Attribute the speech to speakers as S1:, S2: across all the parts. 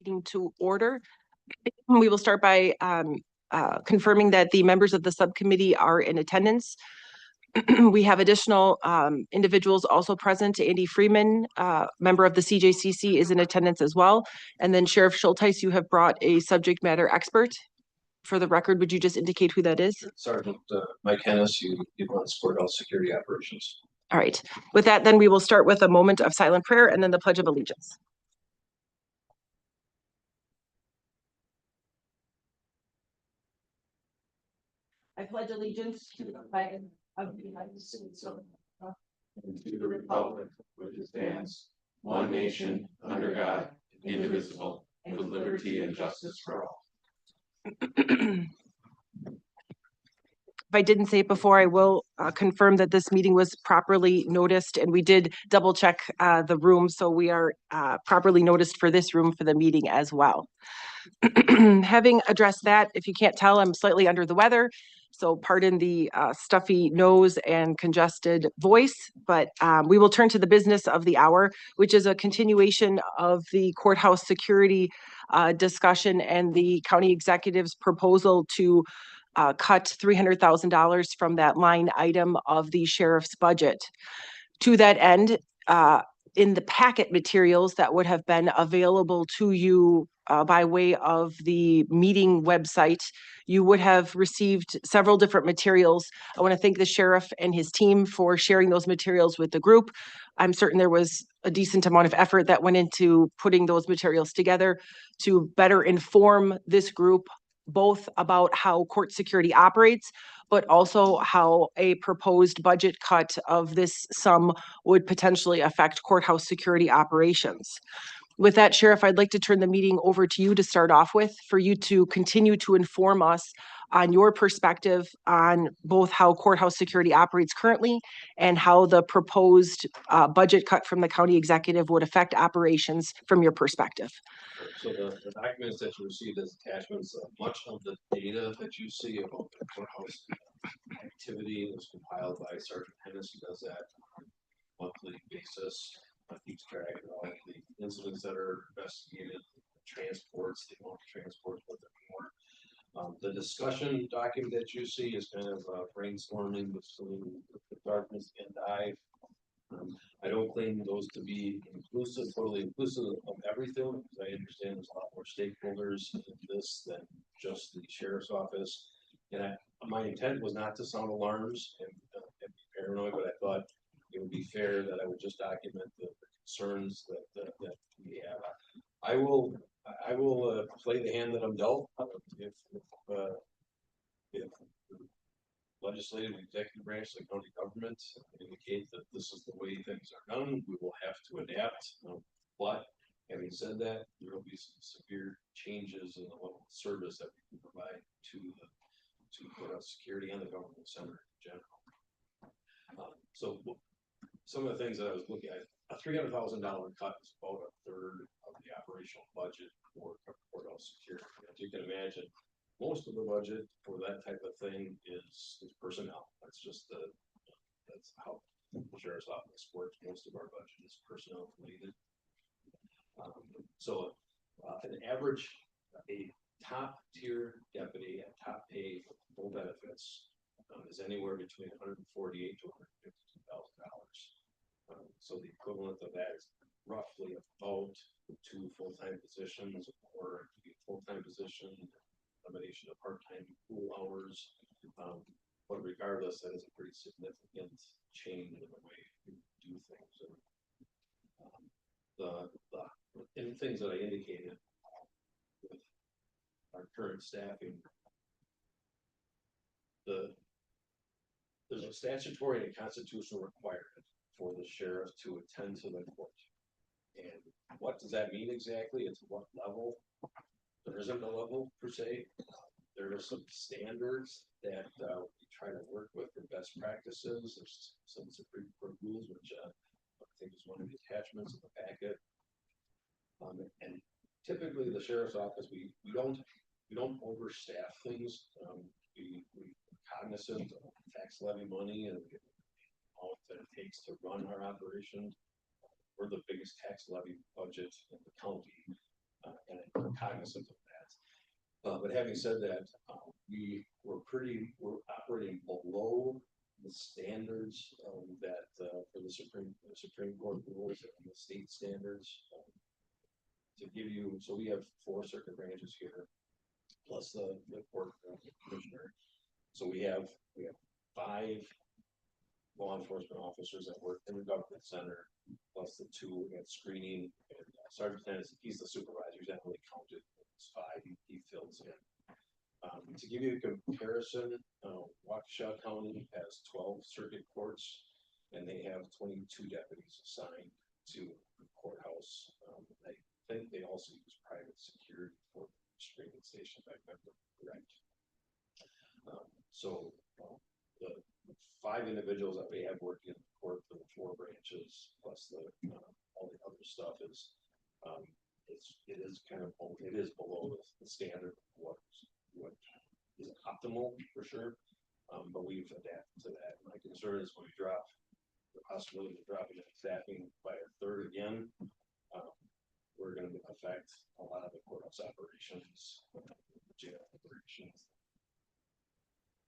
S1: Meeting to order. We will start by confirming that the members of the subcommittee are in attendance. We have additional individuals also present. Andy Freeman, member of the CJCC, is in attendance as well. And then Sheriff Schulteis, you have brought a subject matter expert. For the record, would you just indicate who that is?
S2: Sergeant Mike Hennis, he runs courthouse security operations.
S1: All right. With that, then we will start with a moment of silent prayer and then the Pledge of Allegiance. I pledge allegiance to the flag of the United States of America
S3: and to the republic which stands, one nation, under God, indivisible, with liberty and justice for all.
S1: If I didn't say it before, I will confirm that this meeting was properly noticed, and we did double check the room, so we are properly noticed for this room for the meeting as well. Having addressed that, if you can't tell, I'm slightly under the weather, so pardon the stuffy nose and congested voice, but we will turn to the business of the hour, which is a continuation of the courthouse security discussion and the county executive's proposal to cut $300,000 from that line item of the sheriff's budget. To that end, in the packet materials that would have been available to you by way of the meeting website, you would have received several different materials. I want to thank the sheriff and his team for sharing those materials with the group. I'm certain there was a decent amount of effort that went into putting those materials together to better inform this group both about how court security operates, but also how a proposed budget cut of this sum would potentially affect courthouse security operations. With that, Sheriff, I'd like to turn the meeting over to you to start off with, for you to continue to inform us on your perspective on both how courthouse security operates currently and how the proposed budget cut from the county executive would affect operations from your perspective.
S2: So the documents that you received as attachments, much of the data that you see about the courthouse activity was compiled by Sergeant Hennis, who does that on a monthly basis. Keeps track of all the incidents that are investigated, transports, the amount of transports, what they're for. The discussion document that you see is kind of brainstorming between the departments and I don't claim those to be inclusive, totally inclusive of everything, because I understand there's a lot more stakeholders in this than just the sheriff's office. And my intent was not to sound alarms and be paranoid, but I thought it would be fair that I would just document the concerns that we have. I will play the hand that I'm dealt. If legislative and executive branch of the county government indicate that this is the way things are done, we will have to adapt. But having said that, there will be some severe changes in the level of service that we can provide to security and the government center in general. So some of the things that I was looking at, a $300,000 cut is about a third of the operational budget for courthouse security. As you can imagine, most of the budget for that type of thing is personnel. That's just that's how the sheriff's office works. Most of our budget is personnel related. So an average, a top tier deputy at top pay for full benefits is anywhere between $148,000 to $152,000. So the equivalent of that is roughly about 2 full-time positions, or it could be a full-time position, combination of part-time pool hours. But regardless, that is a pretty significant change in the way we do things. And the things that I indicated with our current staffing, there's a statutory and constitutional requirement for the sheriff to attend to the court. And what does that mean exactly? It's what level? There isn't a level per se. There are some standards that we try to work with for best practices. There's some Supreme Court rules, which I think is one of the attachments in the packet. And typically, the sheriff's office, we don't overstaff things. We're cognizant of tax levy money and all that it takes to run our operation. We're the biggest tax levy budget in the county. and I'm cognizant of that. But having said that, we're operating below the standards that for the Supreme Court rules and the state standards. To give you, so we have 4 circuit branches here, plus the court commissioner. So we have 5 law enforcement officers that work in the government center, plus the 2 at screening. And Sergeant Tennis, he's the supervisor. He's not really counted. It's 5. He fills in. To give you a comparison, Waukesha County has 12 circuit courts, and they have 22 deputies assigned to the courthouse. I think they also use private security for screening stations. I remember correct. So the 5 individuals that we have working in the court for the 4 branches, plus the all the other stuff is it is below the standard of what is optimal for sure. But we've adapted to that. My concern is when we drop the possibility of dropping staffing by a third again, we're going to affect a lot of the courthouse operations, jail operations.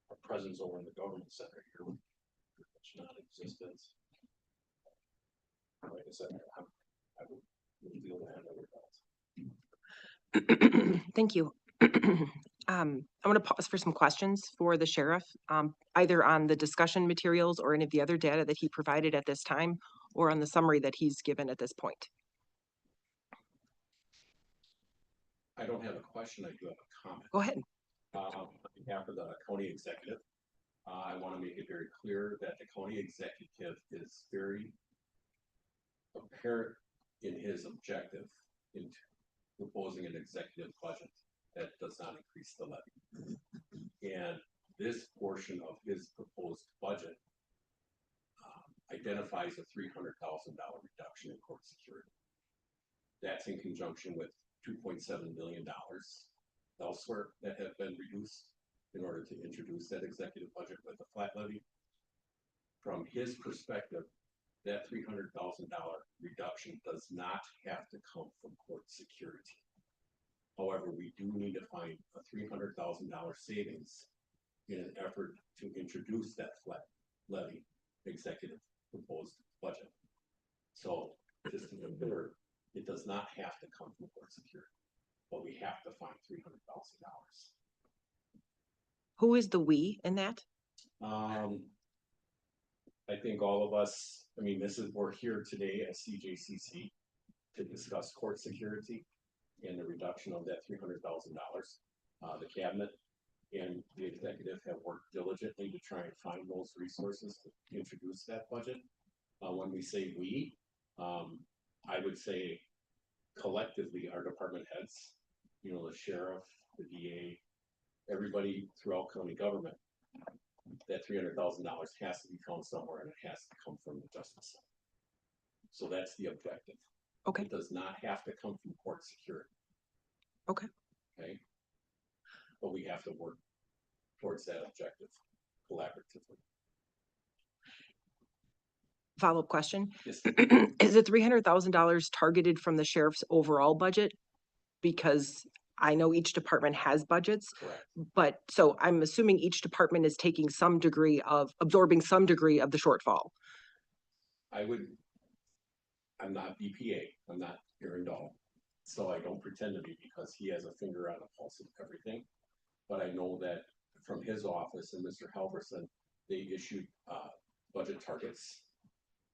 S2: Our presence over in the government center here would be pretty much non-existent. Like I said, I would feel that over that.
S1: Thank you. I'm going to pause for some questions for the sheriff, either on the discussion materials or any of the other data that he provided at this time, or on the summary that he's given at this point.
S3: I don't have a question, I do have a comment.
S1: Go ahead.
S3: On behalf of the county executive, I want to make it very clear that the county executive is very apparent in his objective in proposing an executive budget that does not increase the levy. And this portion of his proposed budget identifies a $300,000 reduction in court security. That's in conjunction with $2.7 million elsewhere that have been reduced in order to introduce that executive budget with a flat levy. From his perspective, that $300,000 reduction does not have to come from court security. However, we do need to find a $300,000 savings in an effort to introduce that flat levy executive proposed budget. So just to be clear, it does not have to come from court security, but we have to find $300,000.
S1: Who is the we in that?
S3: I think all of us, we're here today as CJCC to discuss court security and the reduction of that $300,000. The cabinet and the executive have worked diligently to try and find those resources to introduce that budget. When we say we, I would say collectively our department heads, the sheriff, the DA, everybody throughout county government, that $300,000 has to be found somewhere, and it has to come from the justice center. So that's the objective.
S1: Okay.
S3: It does not have to come from court security.
S1: Okay.
S3: Okay. But we have to work towards that objective collaboratively.
S1: Follow-up question.
S3: Yes.
S1: Is the $300,000 targeted from the sheriff's overall budget? Because I know each department has budgets,
S3: Correct.
S1: but so I'm assuming each department is taking absorbing some degree of the shortfall.
S3: I'm not BPA, I'm not Aaron Dahl, so I don't pretend to be, because he has a finger on the pulse of everything. But I know that from his office and Mr. Halverson, they issued budget targets,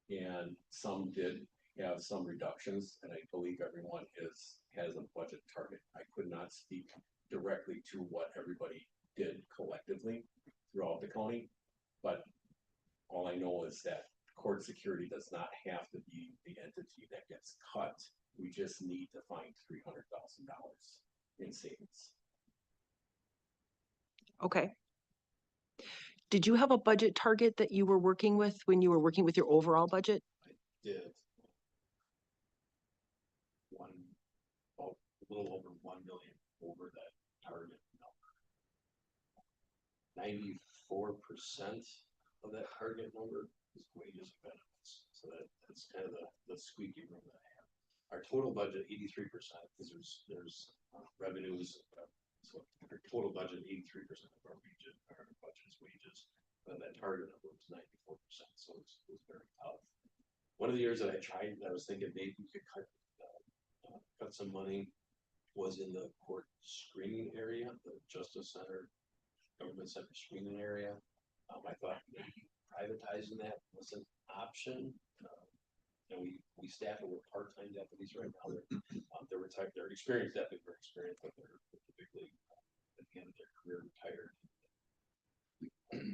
S3: and some did have some reductions, and I believe everyone has a budget target. I could not speak directly to what everybody did collectively throughout the county, but all I know is that court security does not have to be the entity that gets cut. We just need to find $300,000 in savings.
S1: Okay. Did you have a budget target that you were working with when you were working with your overall budget?
S2: I did. A little over 1 million over that target number. 94% of that target number is wages and benefits. So that's kind of the squeaky room that I have. Our total budget 83%, because there's revenues, so our total budget 83% of our budget is wages. That target number was 94%, so it was very tough. One of the years that I tried, I was thinking maybe we could cut some money, was in the court screening area, the Justice Center, Government Center screening area. I thought maybe privatizing that was an option. And we staff it with part-time deputies right now. They're retired, they're experienced deputies, very experienced, but they're typically at the end of their career retired.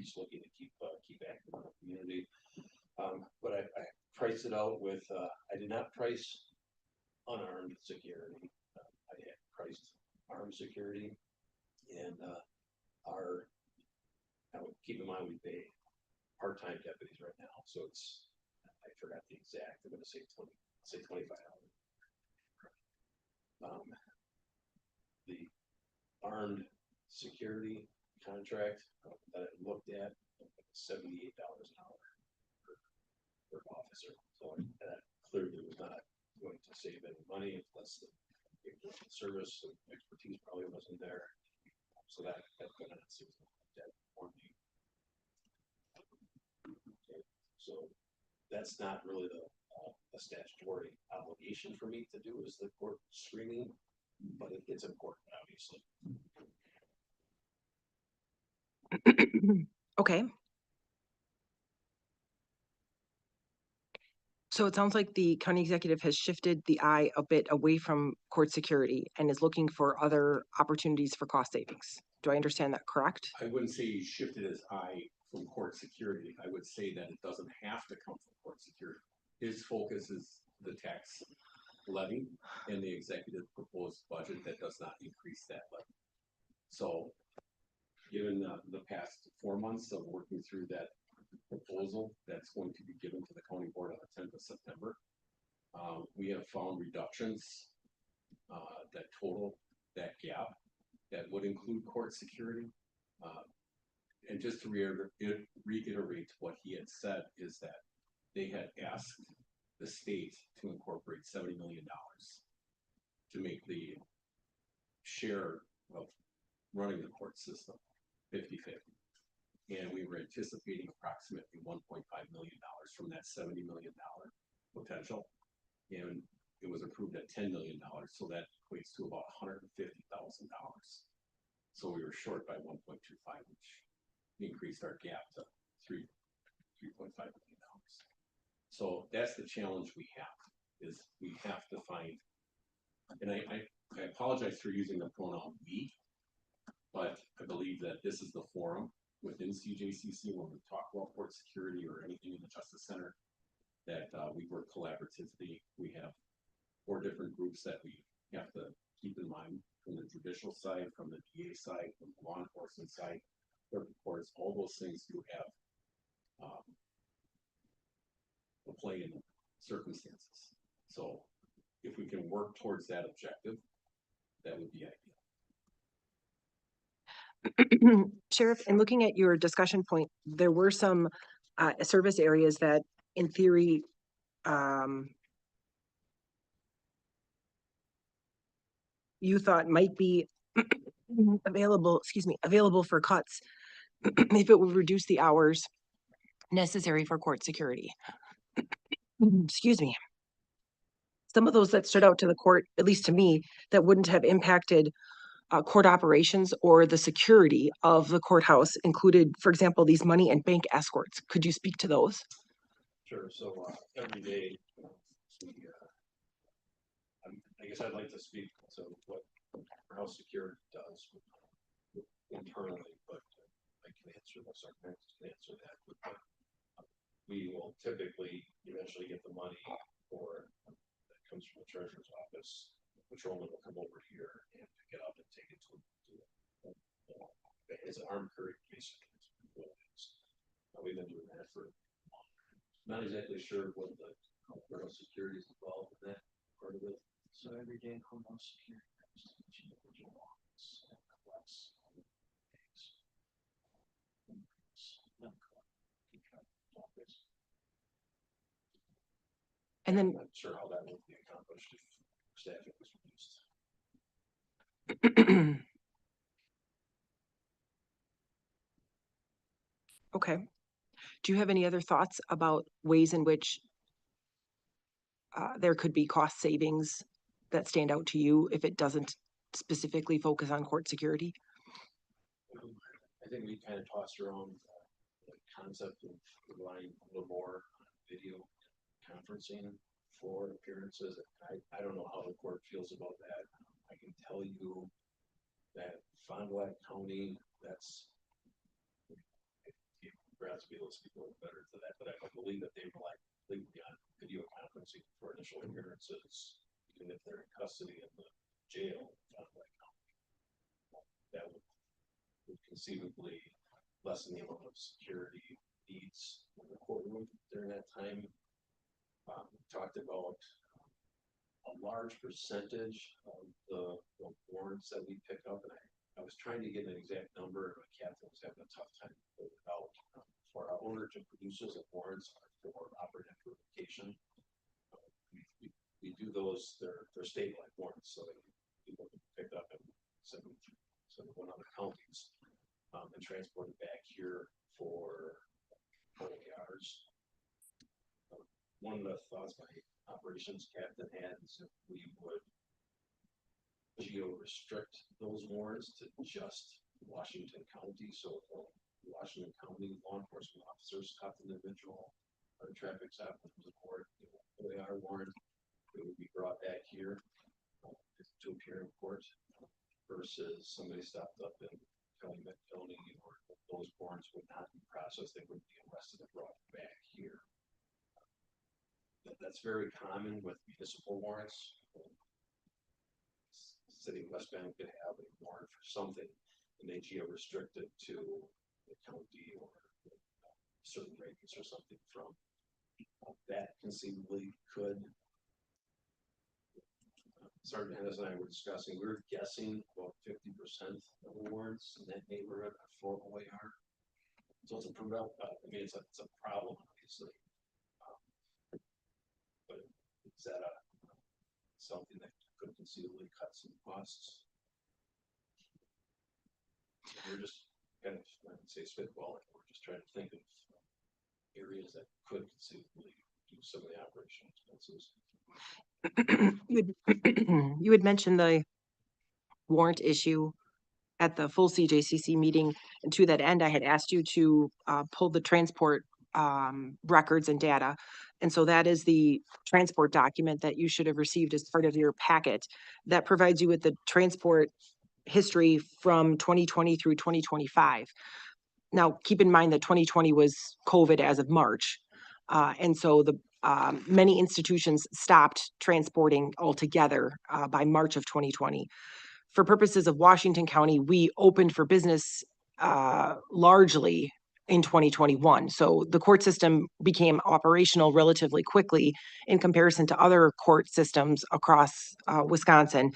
S2: Just looking to keep active in the community. But I priced it out with I did not price unarmed security. I had priced armed security, and I would keep in mind we pay part-time deputies right now, so it's, I forgot the exact, I'm gonna say $25. The armed security contract that I looked at, $78 an hour per officer. So that clearly was not going to save any money, plus the service, the expertise probably wasn't there. So that could not save that for me. Okay. So that's not really a statutory obligation for me to do, is the court screening, but it's important, obviously.
S1: Okay. So it sounds like the county executive has shifted the eye a bit away from court security and is looking for other opportunities for cost savings. Do I understand that correct?
S3: I wouldn't say he shifted his eye from court security. I would say that it doesn't have to come from court security. His focus is the tax levy and the executive proposed budget that does not increase that levy. So given the past 4 months of working through that proposal that's going to be given to the county board on the 10th of September, we have found reductions that total that gap that would include court security. And just to reiterate what he had said is that they had asked the state to incorporate $70 million to make the share of running the court system 50-50. And we were anticipating approximately $1.5 million from that $70 million potential. And it was approved at $10 million. So that equates to about $150,000. So we were short by 1.25, which increased our gap to $3.5 million. So that's the challenge we have, is we have to find, and I apologize for using the pronoun we, but I believe that this is the forum within CJCC when we talk about court security or anything in the Justice Center, that we work collaboratively. We have 4 different groups that we have to keep in mind, from the judicial side, from the DA side, from the law enforcement side, clerk of courts. All those things do have a play in circumstances. So if we can work towards that objective, that would be ideal.
S1: Sheriff, in looking at your discussion point, there were some service areas that in theory you thought might be available for cuts if it would reduce the hours necessary for court security. Excuse me. Some of those that stood out to the court, at least to me, that wouldn't have impacted court operations or the security of the courthouse included, for example, these money and bank escorts. Could you speak to those?
S2: Sure. So every day, I guess I'd like to speak to what courthouse security does internally, but I can answer this. Our parents can answer that. But we will typically eventually get the money for that comes from the treasurer's office. The patrolman will come over here and pick it up and take it to it's an armed career, basically. We've been doing that for not exactly sure what the courthouse security is involved in that part of it.
S4: So every day courthouse security comes to each individual office and collects
S1: And then
S2: I'm not sure how that would be accomplished if staffing was reduced.
S1: Okay. Do you have any other thoughts about ways in which there could be cost savings that stand out to you if it doesn't specifically focus on court security?
S2: I think we kind of tossed around the concept of relying a little more on video conferencing for appearances. I don't know how the court feels about that. I can tell you that Fond du Lac County, that's perhaps be able to speak a little better to that, but I believe that they rely completely on video conferencing for initial appearances, even if they're in custody in the jail. Fond du Lac County, that would conceivably lessen the amount of security needs in the courtroom during that time. We talked about a large percentage of the warrants that we pick up, and I was trying to get an exact number, but Catherine was having a tough time to put it out. For our owner to producers of warrants for operative verification, we do those. They're state-like warrants, so people can pick up in 71 other counties and transport it back here for OARs. One of the thoughts my operations captain had is if we would geo-restrict those warrants to just Washington County, so Washington County law enforcement officers stop an individual or a traffic stop in the court, OAR warrant, it would be brought back here to appear in court versus somebody stopped up in County or those warrants would not be processed, they wouldn't be arrested and brought back here. That's very common with municipal warrants. City of West Bend could have a warrant for something and they geo-restrict it to the county or certain radius or something from that conceivably could. Sergeant Hennis and I were discussing, we were guessing about 50% of the warrants in that neighborhood are for OAR. So it's a problem, it's a problem, obviously. But is that something that could conceivably cut some costs? We're just kind of, I would say, spitballing. We're just trying to think of areas that could conceivably do some of the operational expenses.
S1: You had mentioned the warrant issue at the full CJCC meeting, and to that end, I had asked you to pull the transport records and data. And so that is the transport document that you should have received as part of your packet that provides you with the transport history from 2020 through 2025. Now, keep in mind that 2020 was COVID as of March. And so the many institutions stopped transporting altogether by March of 2020. For purposes of Washington County, we opened for business largely in 2021. So the court system became operational relatively quickly in comparison to other court systems across Wisconsin.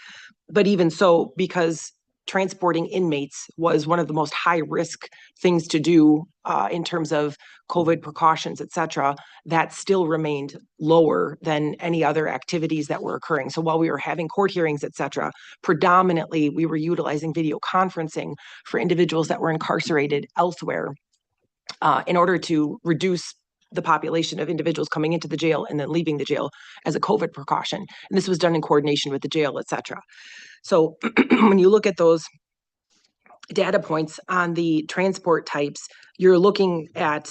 S1: But even so, because transporting inmates was one of the most high risk things to do in terms of COVID precautions, et cetera, that still remained lower than any other activities that were occurring. So while we were having court hearings, et cetera, predominantly we were utilizing video conferencing for individuals that were incarcerated elsewhere in order to reduce the population of individuals coming into the jail and then leaving the jail as a COVID precaution. And this was done in coordination with the jail, et cetera. So when you look at those data points on the transport types, you're looking at,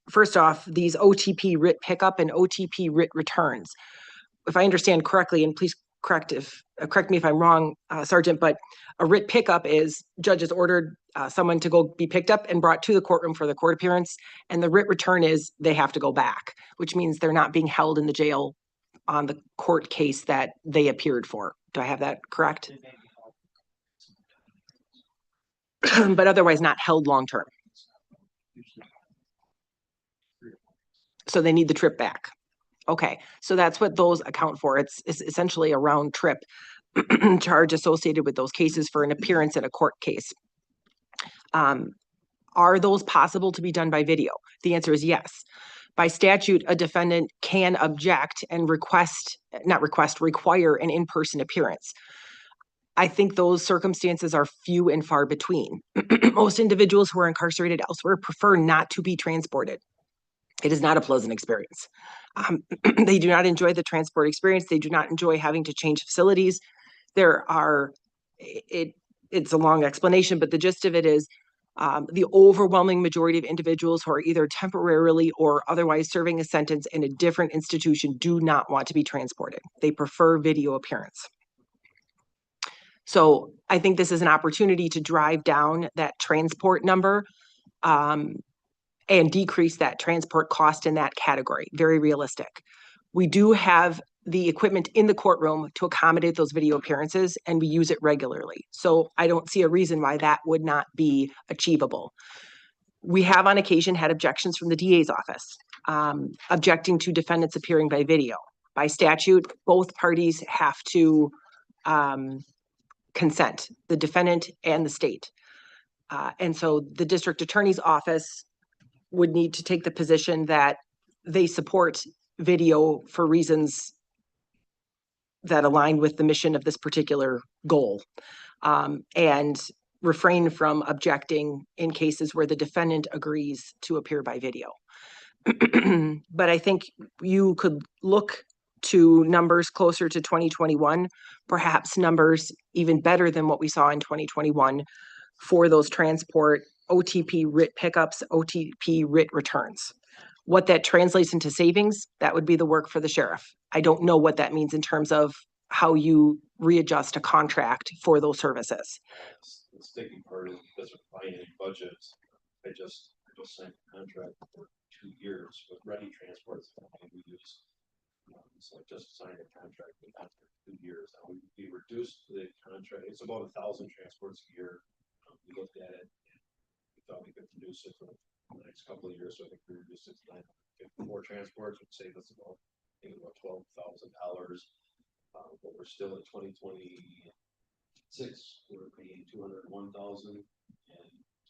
S1: first off, these OTP writ pickup and OTP writ returns. If I understand correctly, and please correct me if I'm wrong, Sergeant, but a writ pickup is judges ordered someone to go be picked up and brought to the courtroom for the court appearance, and the writ return is they have to go back, which means they're not being held in the jail on the court case that they appeared for. Do I have that correct? But otherwise not held long-term. So they need the trip back. Okay, so that's what those account for. It's essentially a round trip charge associated with those cases for an appearance in a court case. Are those possible to be done by video? The answer is yes. By statute, a defendant can object and require an in-person appearance. I think those circumstances are few and far between. Most individuals who are incarcerated elsewhere prefer not to be transported. It is not a pleasant experience. They do not enjoy the transport experience. They do not enjoy having to change facilities. It's a long explanation, but the gist of it is the overwhelming majority of individuals who are either temporarily or otherwise serving a sentence in a different institution do not want to be transported. They prefer video appearance. So I think this is an opportunity to drive down that transport number and decrease that transport cost in that category. Very realistic. We do have the equipment in the courtroom to accommodate those video appearances, and we use it regularly. So I don't see a reason why that would not be achievable. We have on occasion had objections from the DA's office, objecting to defendants appearing by video. By statute, both parties have to consent, the defendant and the state. And so the district attorney's office would need to take the position that they support video for reasons that align with the mission of this particular goal, and refrain from objecting in cases where the defendant agrees to appear by video. But I think you could look to numbers closer to 2021, perhaps numbers even better than what we saw in 2021 for those transport OTP writ pickups, OTP writ returns. What that translates into savings, that would be the work for the sheriff. I don't know what that means in terms of how you readjust a contract for those services.
S2: The sticky part is because of finding budgets. I just signed a contract for 2 years with Ready Transports. We use, so I just signed a contract with them for 2 years. Now we reduced the contract. It's about 1,000 transports a year. We looked at it. We thought we could reduce it for the next couple of years. So I think we reduced it to 954 transports, which saved us about $12,000. But we're still at 2026. We're paying $201,000, and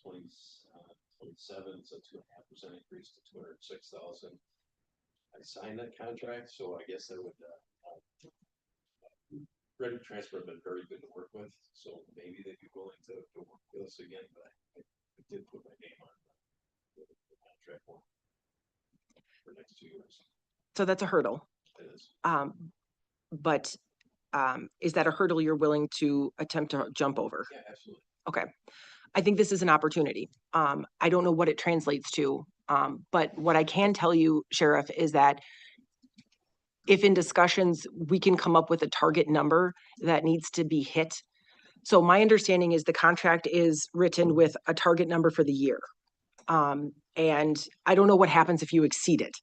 S2: 27, so 2.5% increase to $206,000. I signed that contract, so I guess I would. Ready Transport have been very good to work with, so maybe they'd be willing to work with us again. But I did put my name on the contract for next 2 years.
S1: So that's a hurdle.
S2: It is.
S1: But is that a hurdle you're willing to attempt to jump over?
S2: Yeah, absolutely.
S1: Okay. I think this is an opportunity. I don't know what it translates to, but what I can tell you, Sheriff, is that if in discussions we can come up with a target number that needs to be hit. So my understanding is the contract is written with a target number for the year. And I don't know what happens if you exceed it.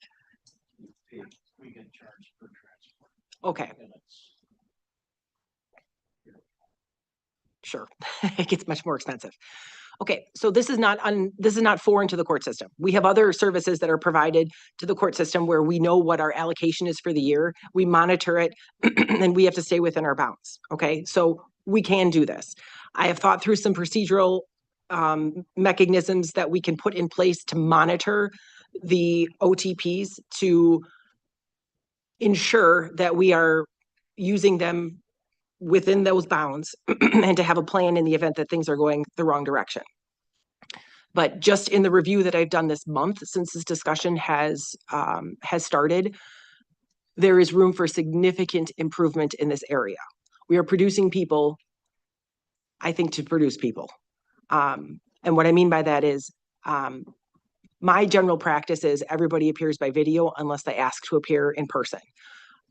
S4: We get charged per transport.
S1: Okay.
S4: And it's,
S1: Sure. It gets much more expensive. Okay, so this is not foreign to the court system. We have other services that are provided to the court system where we know what our allocation is for the year. We monitor it and we have to stay within our bounds. Okay, so we can do this. I have thought through some procedural mechanisms that we can put in place to monitor the OTPs to ensure that we are using them within those bounds and to have a plan in the event that things are going the wrong direction. But just in the review that I've done this month, since this discussion has started, there is room for significant improvement in this area. We are producing people, I think, to produce people. And what I mean by that is my general practice is everybody appears by video unless they ask to appear in person.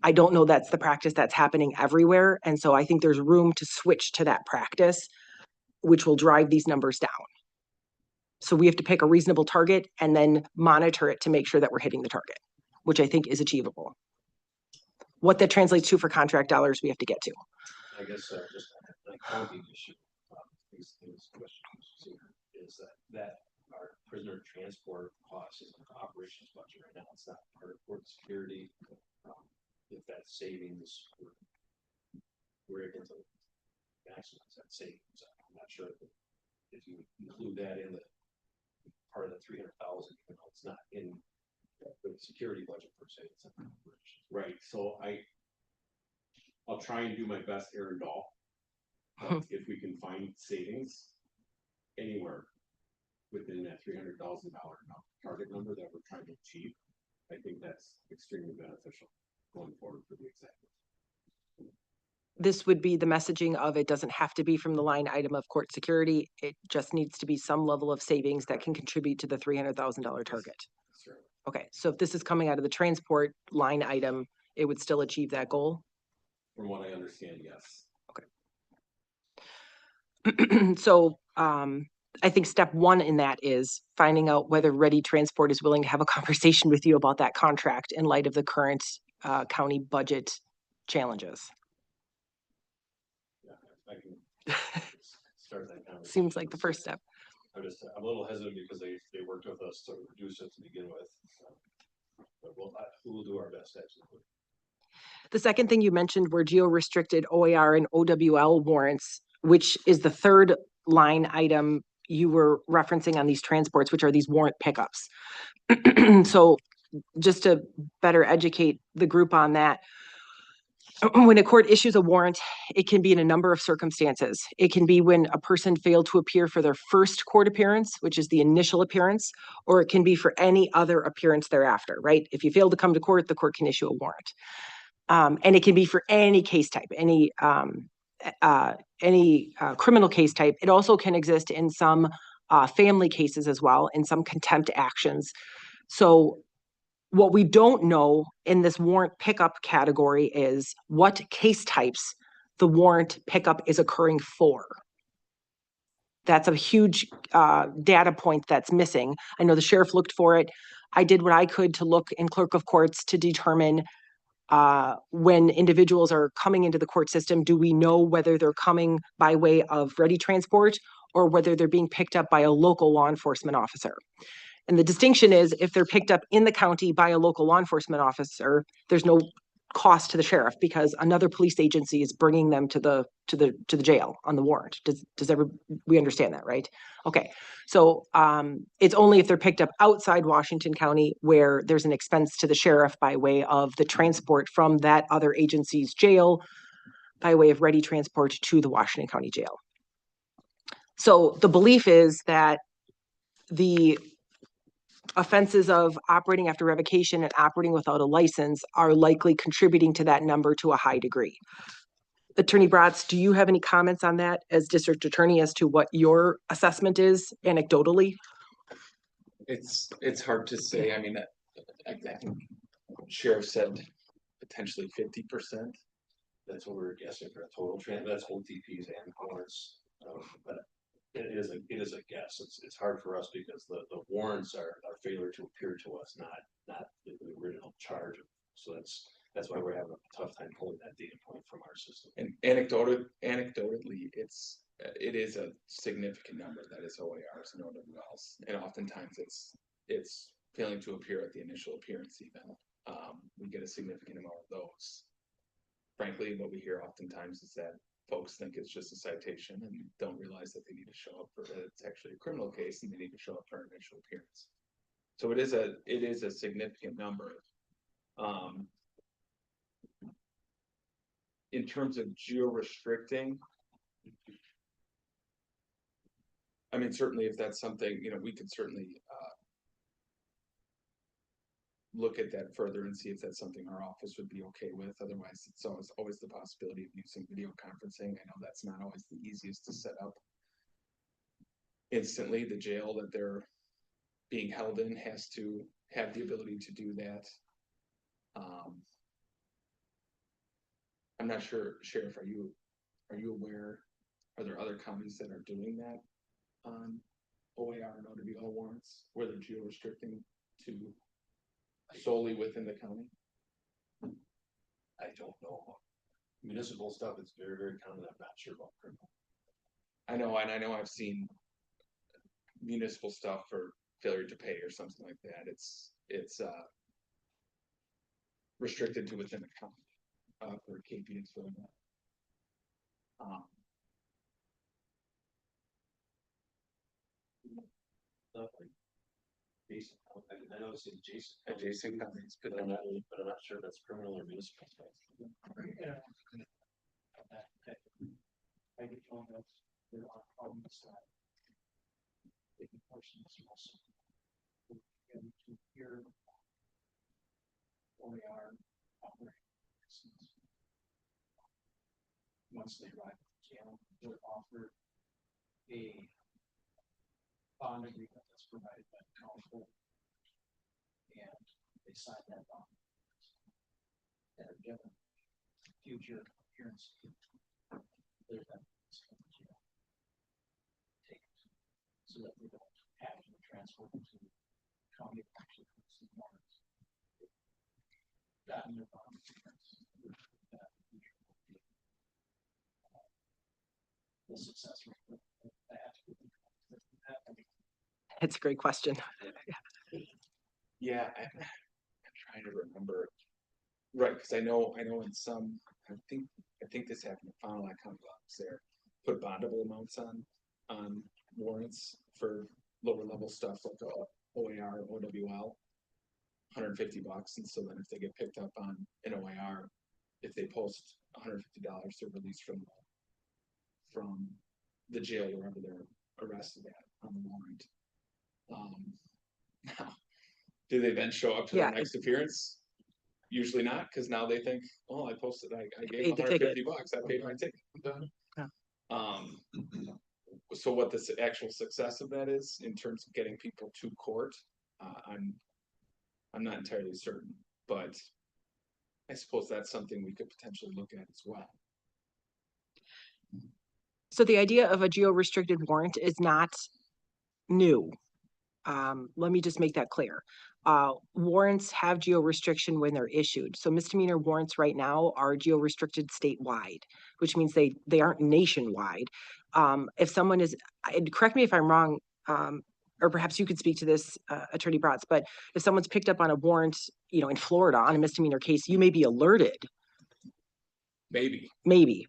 S1: I don't know that's the practice that's happening everywhere. And so I think there's room to switch to that practice, which will drive these numbers down. So we have to pick a reasonable target and then monitor it to make sure that we're hitting the target, which I think is achievable. What that translates to for contract dollars, we have to get to.
S2: I guess just an accounting issue. These questions is that our prisoner transport costs is an operations budget right now. It's not part of court security. If that savings we're able to maximize that savings. I'm not sure if you include that in the part of the 300,000, even though it's not in The security budget per se. It's not operations.
S3: Right, so I'll try and do my best, Aaron Dahl. But if we can find savings anywhere within that $300,000 target number that we're trying to achieve, I think that's extremely beneficial going forward for the executive.
S1: This would be the messaging of it doesn't have to be from the line item of court security. It just needs to be some level of savings that can contribute to the $300,000 target.
S3: Sure.
S1: Okay, so if this is coming out of the transport line item, it would still achieve that goal?
S3: From what I understand, yes.
S1: So I think step one in that is finding out whether Ready Transport is willing to have a conversation with you about that contract in light of the current county budget challenges.
S3: Yeah, I can start that conversation.
S1: Seems like the first step.
S2: I'm a little hesitant because they worked with us to reduce it to begin with. But we'll do our best, absolutely.
S1: The second thing you mentioned were geo-restricted OAR and OWL warrants, which is the third line item you were referencing on these transports, which are these warrant pickups. So just to better educate the group on that, when a court issues a warrant, it can be in a number of circumstances. It can be when a person failed to appear for their first court appearance, which is the initial appearance, or it can be for any other appearance thereafter, right? If you fail to come to court, the court can issue a warrant. And it can be for any case type, any criminal case type. It also can exist in some family cases as well, in some contempt actions. So what we don't know in this warrant pickup category is what case types the warrant pickup is occurring for. That's a huge data point that's missing. I know the sheriff looked for it. I did what I could to look in clerk of courts to determine when individuals are coming into the court system, do we know whether they're coming by way of Ready Transport or whether they're being picked up by a local law enforcement officer? And the distinction is if they're picked up in the county by a local law enforcement officer, there's no cost to the sheriff because another police agency is bringing them to the jail on the warrant. We understand that, right? Okay, so it's only if they're picked up outside Washington County where there's an expense to the sheriff by way of the transport from that other agency's jail by way of Ready Transport to the Washington County jail. So the belief is that the offenses of operating after revocation and operating without a license are likely contributing to that number to a high degree. Attorney Bratz, do you have any comments on that as district attorney as to what your assessment is anecdotally?
S5: It's hard to say. I mean, I think sheriff said potentially 50%.
S2: That's what we're guessing for a total that's OTPs and warrants. But it is a guess. It's hard for us because the warrants are failure to appear to us, not the original charge. So that's why we're having a tough time pulling that data point from our system.
S5: And anecdotally, it is a significant number that is OARs and OWLs, and oftentimes it's failing to appear at the initial appearance even. We get a significant amount of those. Frankly, what we hear oftentimes is that folks think it's just a citation and don't realize that they need to show up for it's actually a criminal case and they need to show up for an initial appearance. So it is a significant number. In terms of geo-restricting, I mean, certainly if that's something, we could certainly look at that further and see if that's something our office would be okay with. Otherwise, it's always the possibility of using video conferencing. I know that's not always the easiest to set up instantly. The jail that they're being held in has to have the ability to do that. I'm not sure, Sheriff, are you aware, are there other counties that are doing that on OAR and OWL warrants where they're geo-restricting to solely within the county?
S2: I don't know. Municipal stuff is very, very common. I'm not sure about criminal.
S5: I know, and I know I've seen municipal stuff for failure to pay or something like that. It's restricted to within the county for KP and so on.
S2: Nothing. Jason, I know it's adjacent.
S5: Adjacent counties,
S2: But I'm not sure if that's criminal or municipal.
S4: Yeah. I get told that there are problems that they can person is also. And to hear what they are operating. Once they arrive at the jail, they're offered a bond agreement that's provided by the council. And they sign that bond. And are given future appearance. They're then take it so that they don't have to transfer them to county. That in their bond agreements. The success rate of that.
S1: It's a great question.
S5: Yeah, I'm trying to remember. Right, because I know in some, I think this happened in Fond du Lac County office there, put bondable amounts on warrants for lower level stuff like OAR, OWL. $150, and so then if they get picked up on an OAR, if they post $150, they're released from the jail wherever they're arrested at on the warrant. Now, do they then show up to
S1: Yeah,
S5: their next appearance? Usually not, because now they think, oh, I posted, I
S1: Paid
S5: gave
S1: the
S5: $150,
S1: ticket.
S5: I paid my ticket, I'm done.
S1: Yeah.
S5: So what the actual success of that is in terms of getting people to court, I'm not entirely certain, but I suppose that's something we could potentially look at as well.
S1: So the idea of a geo-restricted warrant is not new. Let me just make that clear. Warrants have geo-restriction when they're issued. So misdemeanor warrants right now are geo-restricted statewide, which means they aren't nationwide. If someone is, correct me if I'm wrong, or perhaps you could speak to this, Attorney Bratz, but if someone's picked up on a warrant, in Florida on a misdemeanor case, you may be alerted. Maybe,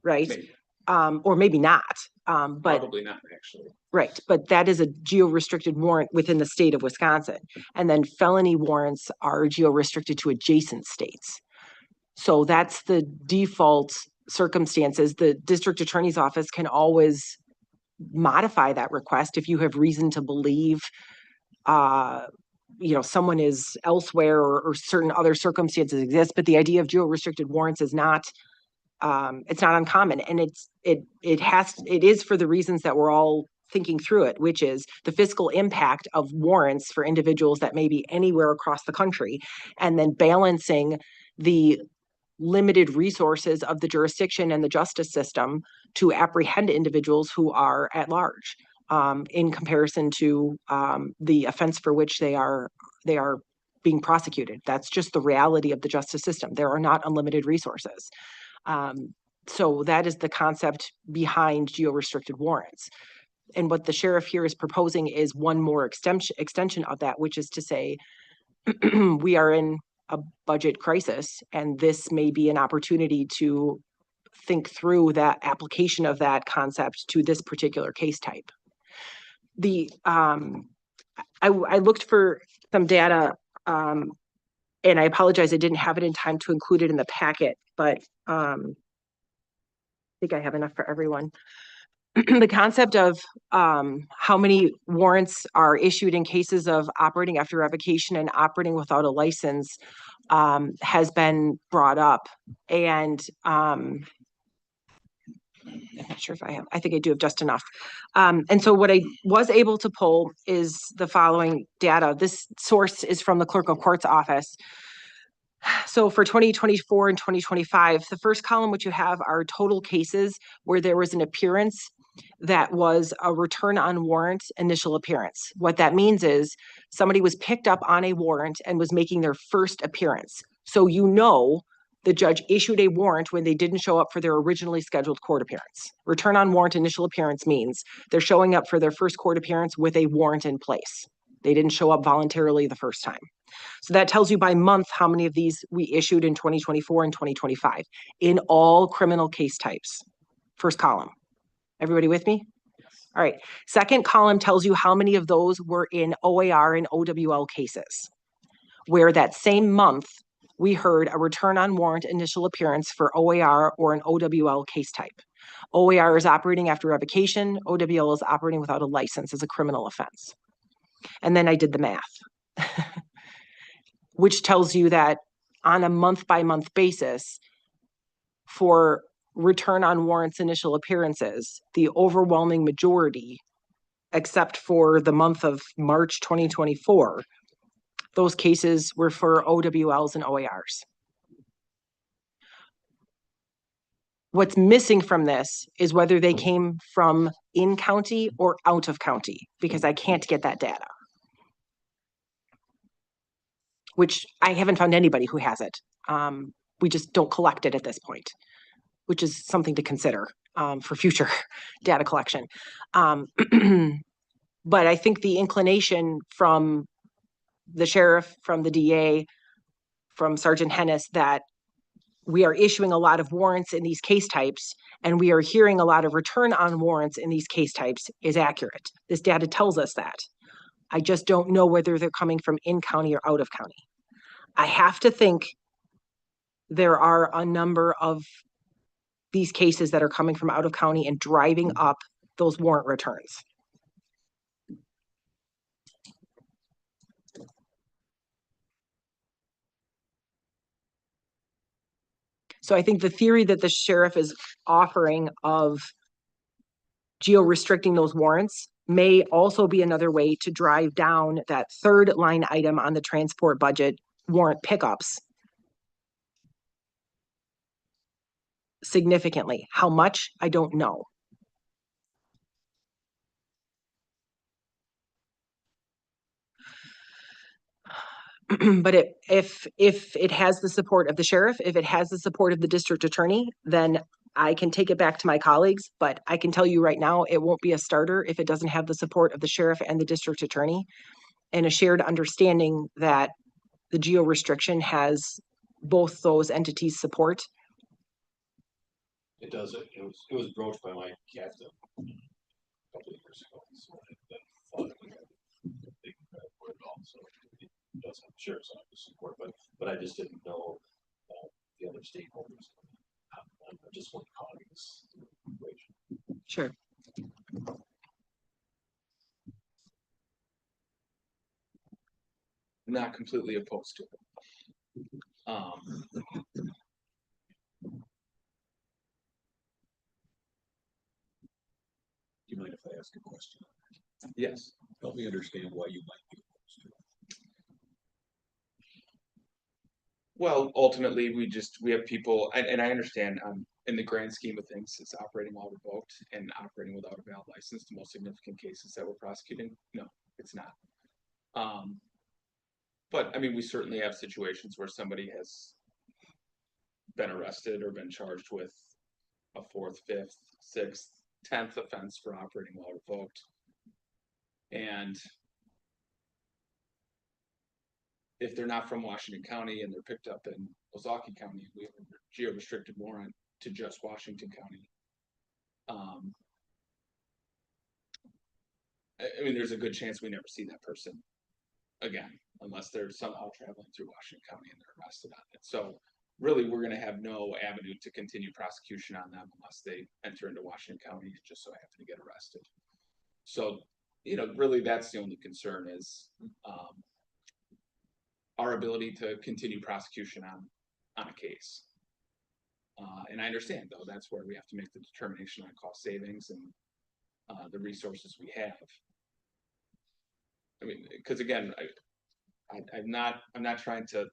S1: right?
S5: Maybe.
S1: Or maybe not. But
S5: Probably not, actually.
S1: right, but that is a geo-restricted warrant within the state of Wisconsin. And then felony warrants are geo-restricted to adjacent states. So that's the default circumstances. The district attorney's office can always modify that request if you have reason to believe someone is elsewhere or certain other circumstances exist. But the idea of geo-restricted warrants is not it's not uncommon, and it is for the reasons that we're all thinking through it, which is the fiscal impact of warrants for individuals that may be anywhere across the country, and then balancing the limited resources of the jurisdiction and the justice system to apprehend individuals who are at large, in comparison to the offense for which they are being prosecuted. That's just the reality of the justice system. There are not unlimited resources. So that is the concept behind geo-restricted warrants. And what the sheriff here is proposing is one more extension of that, which is to say, we are in a budget crisis, and this may be an opportunity to think through that application of that concept to this particular case type. I looked for some data, and I apologize, I didn't have it in time to include it in the packet, but I think I have enough for everyone. The concept of how many warrants are issued in cases of operating after revocation and operating without a license has been brought up. And I'm not sure if I think I do have just enough. And so what I was able to pull is the following data. This source is from the Clerk of Court's office. So for 2024 and 2025, the first column, which you have, are total cases where there was an appearance that was a return on warrant initial appearance. What that means is somebody was picked up on a warrant and was making their first appearance. So the judge issued a warrant when they didn't show up for their originally scheduled court appearance. Return on warrant initial appearance means they're showing up for their first court appearance with a warrant in place. They didn't show up voluntarily the first time. So that tells you by month how many of these we issued in 2024 and 2025 in all criminal case types. First column. Everybody with me? All right, second column tells you how many of those were in OAR and OWL cases, where that same month we heard a return on warrant initial appearance for OAR or an OWL case type. OAR is operating after revocation, OWL is operating without a license as a criminal offense. And then I did the math, which tells you that on a month-by-month basis, for return on warrants initial appearances, the overwhelming majority, except for the month of March 2024, those cases were for OWLs and OARs. What's missing from this is whether they came from in county or out of county, because I can't get that data. Which I haven't found anybody who has it. We just don't collect it at this point, which is something to consider for future data collection. But I think the inclination from the sheriff, from the DA, from Sergeant Hennis, that we are issuing a lot of warrants in these case types, and we are hearing a lot of return on warrants in these case types is accurate. This data tells us that. I just don't know whether they're coming from in county or out of county. I have to think there are a number of these cases that are coming from out of county and driving up those warrant returns. So I think the theory that the sheriff is offering of geo-restricting those warrants may also be another way to drive down that third line item on the transport budget, warrant pickups, significantly. How much? I don't know. But if it has the support of the sheriff, if it has the support of the district attorney, then I can take it back to my colleagues. But I can tell you right now, it won't be a starter if it doesn't have the support of the sheriff and the district attorney and a shared understanding that the geo restriction has both those entities' support.
S2: It does, it was broached by my captain a couple of years ago, so I thought we had a big for it all, so it does have sheriff's office support, but I just didn't know the other stakeholders. I'm just one cog in this equation.
S1: Sure.
S5: Not completely opposed to it.
S3: Do you mind if I ask a question?
S5: Yes.
S3: Help me understand why you might be opposed to it.
S5: Well, ultimately, we have people, and I understand, in the grand scheme of things, it's operating while revoked and operating without a valid license, the most significant cases that we're prosecuting. No, it's not. But I mean, we certainly have situations where somebody has been arrested or been charged with a 4th, 5th, 6th, 10th offense for operating while revoked. And if they're not from Washington County and they're picked up in Ozaukee County, we have a geo-restricted warrant to just Washington County. I mean, there's a good chance we never see that person again, unless they're somehow traveling through Washington County and they're arrested on it. So really, we're going to have no avenue to continue prosecution on them unless they enter into Washington County and just so happen to get arrested. So, you know, really that's the only concern is our ability to continue prosecution on a case. And I understand, though, that's where we have to make the determination on cost savings and the resources we have. I mean, because again, I'm not trying to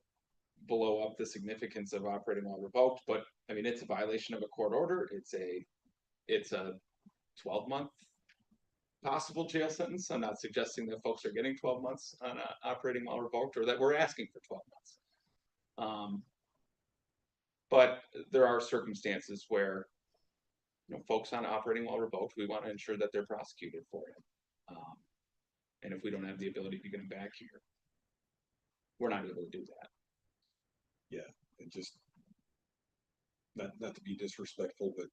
S5: blow up the significance of operating while revoked, but I mean, it's a violation of a court order. It's a 12-month possible jail sentence. I'm not suggesting that folks are getting 12 months on operating while revoked or that we're asking for 12 months. But there are circumstances where, you know, folks on operating while revoked, we want to ensure that they're prosecuted for it. And if we don't have the ability to get them back here, we're not able to do that.
S3: Yeah, and just not to be disrespectful, but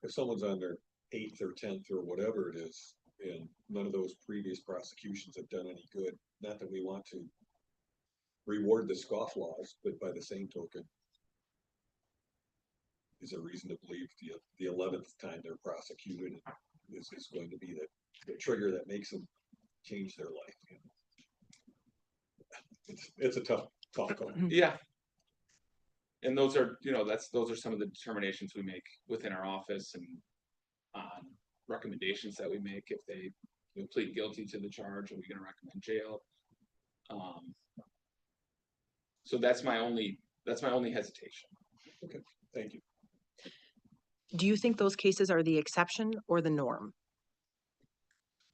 S3: if someone's on their 8th or 10th or whatever it is,
S6: And none of those previous prosecutions have done any good. Not that we want to reward the scofflaws, but by the same token, is there reason to believe the 11th time they're prosecuted is going to be the trigger that makes them change their life. You know? It's a tough call.
S5: Yeah. And those are, those are some of the determinations we make within our office and recommendations that we make if they plead guilty to the charge. Are we going to recommend jail? So that's my only hesitation.
S6: Okay, thank you.
S1: Do you think those cases are the exception or the norm?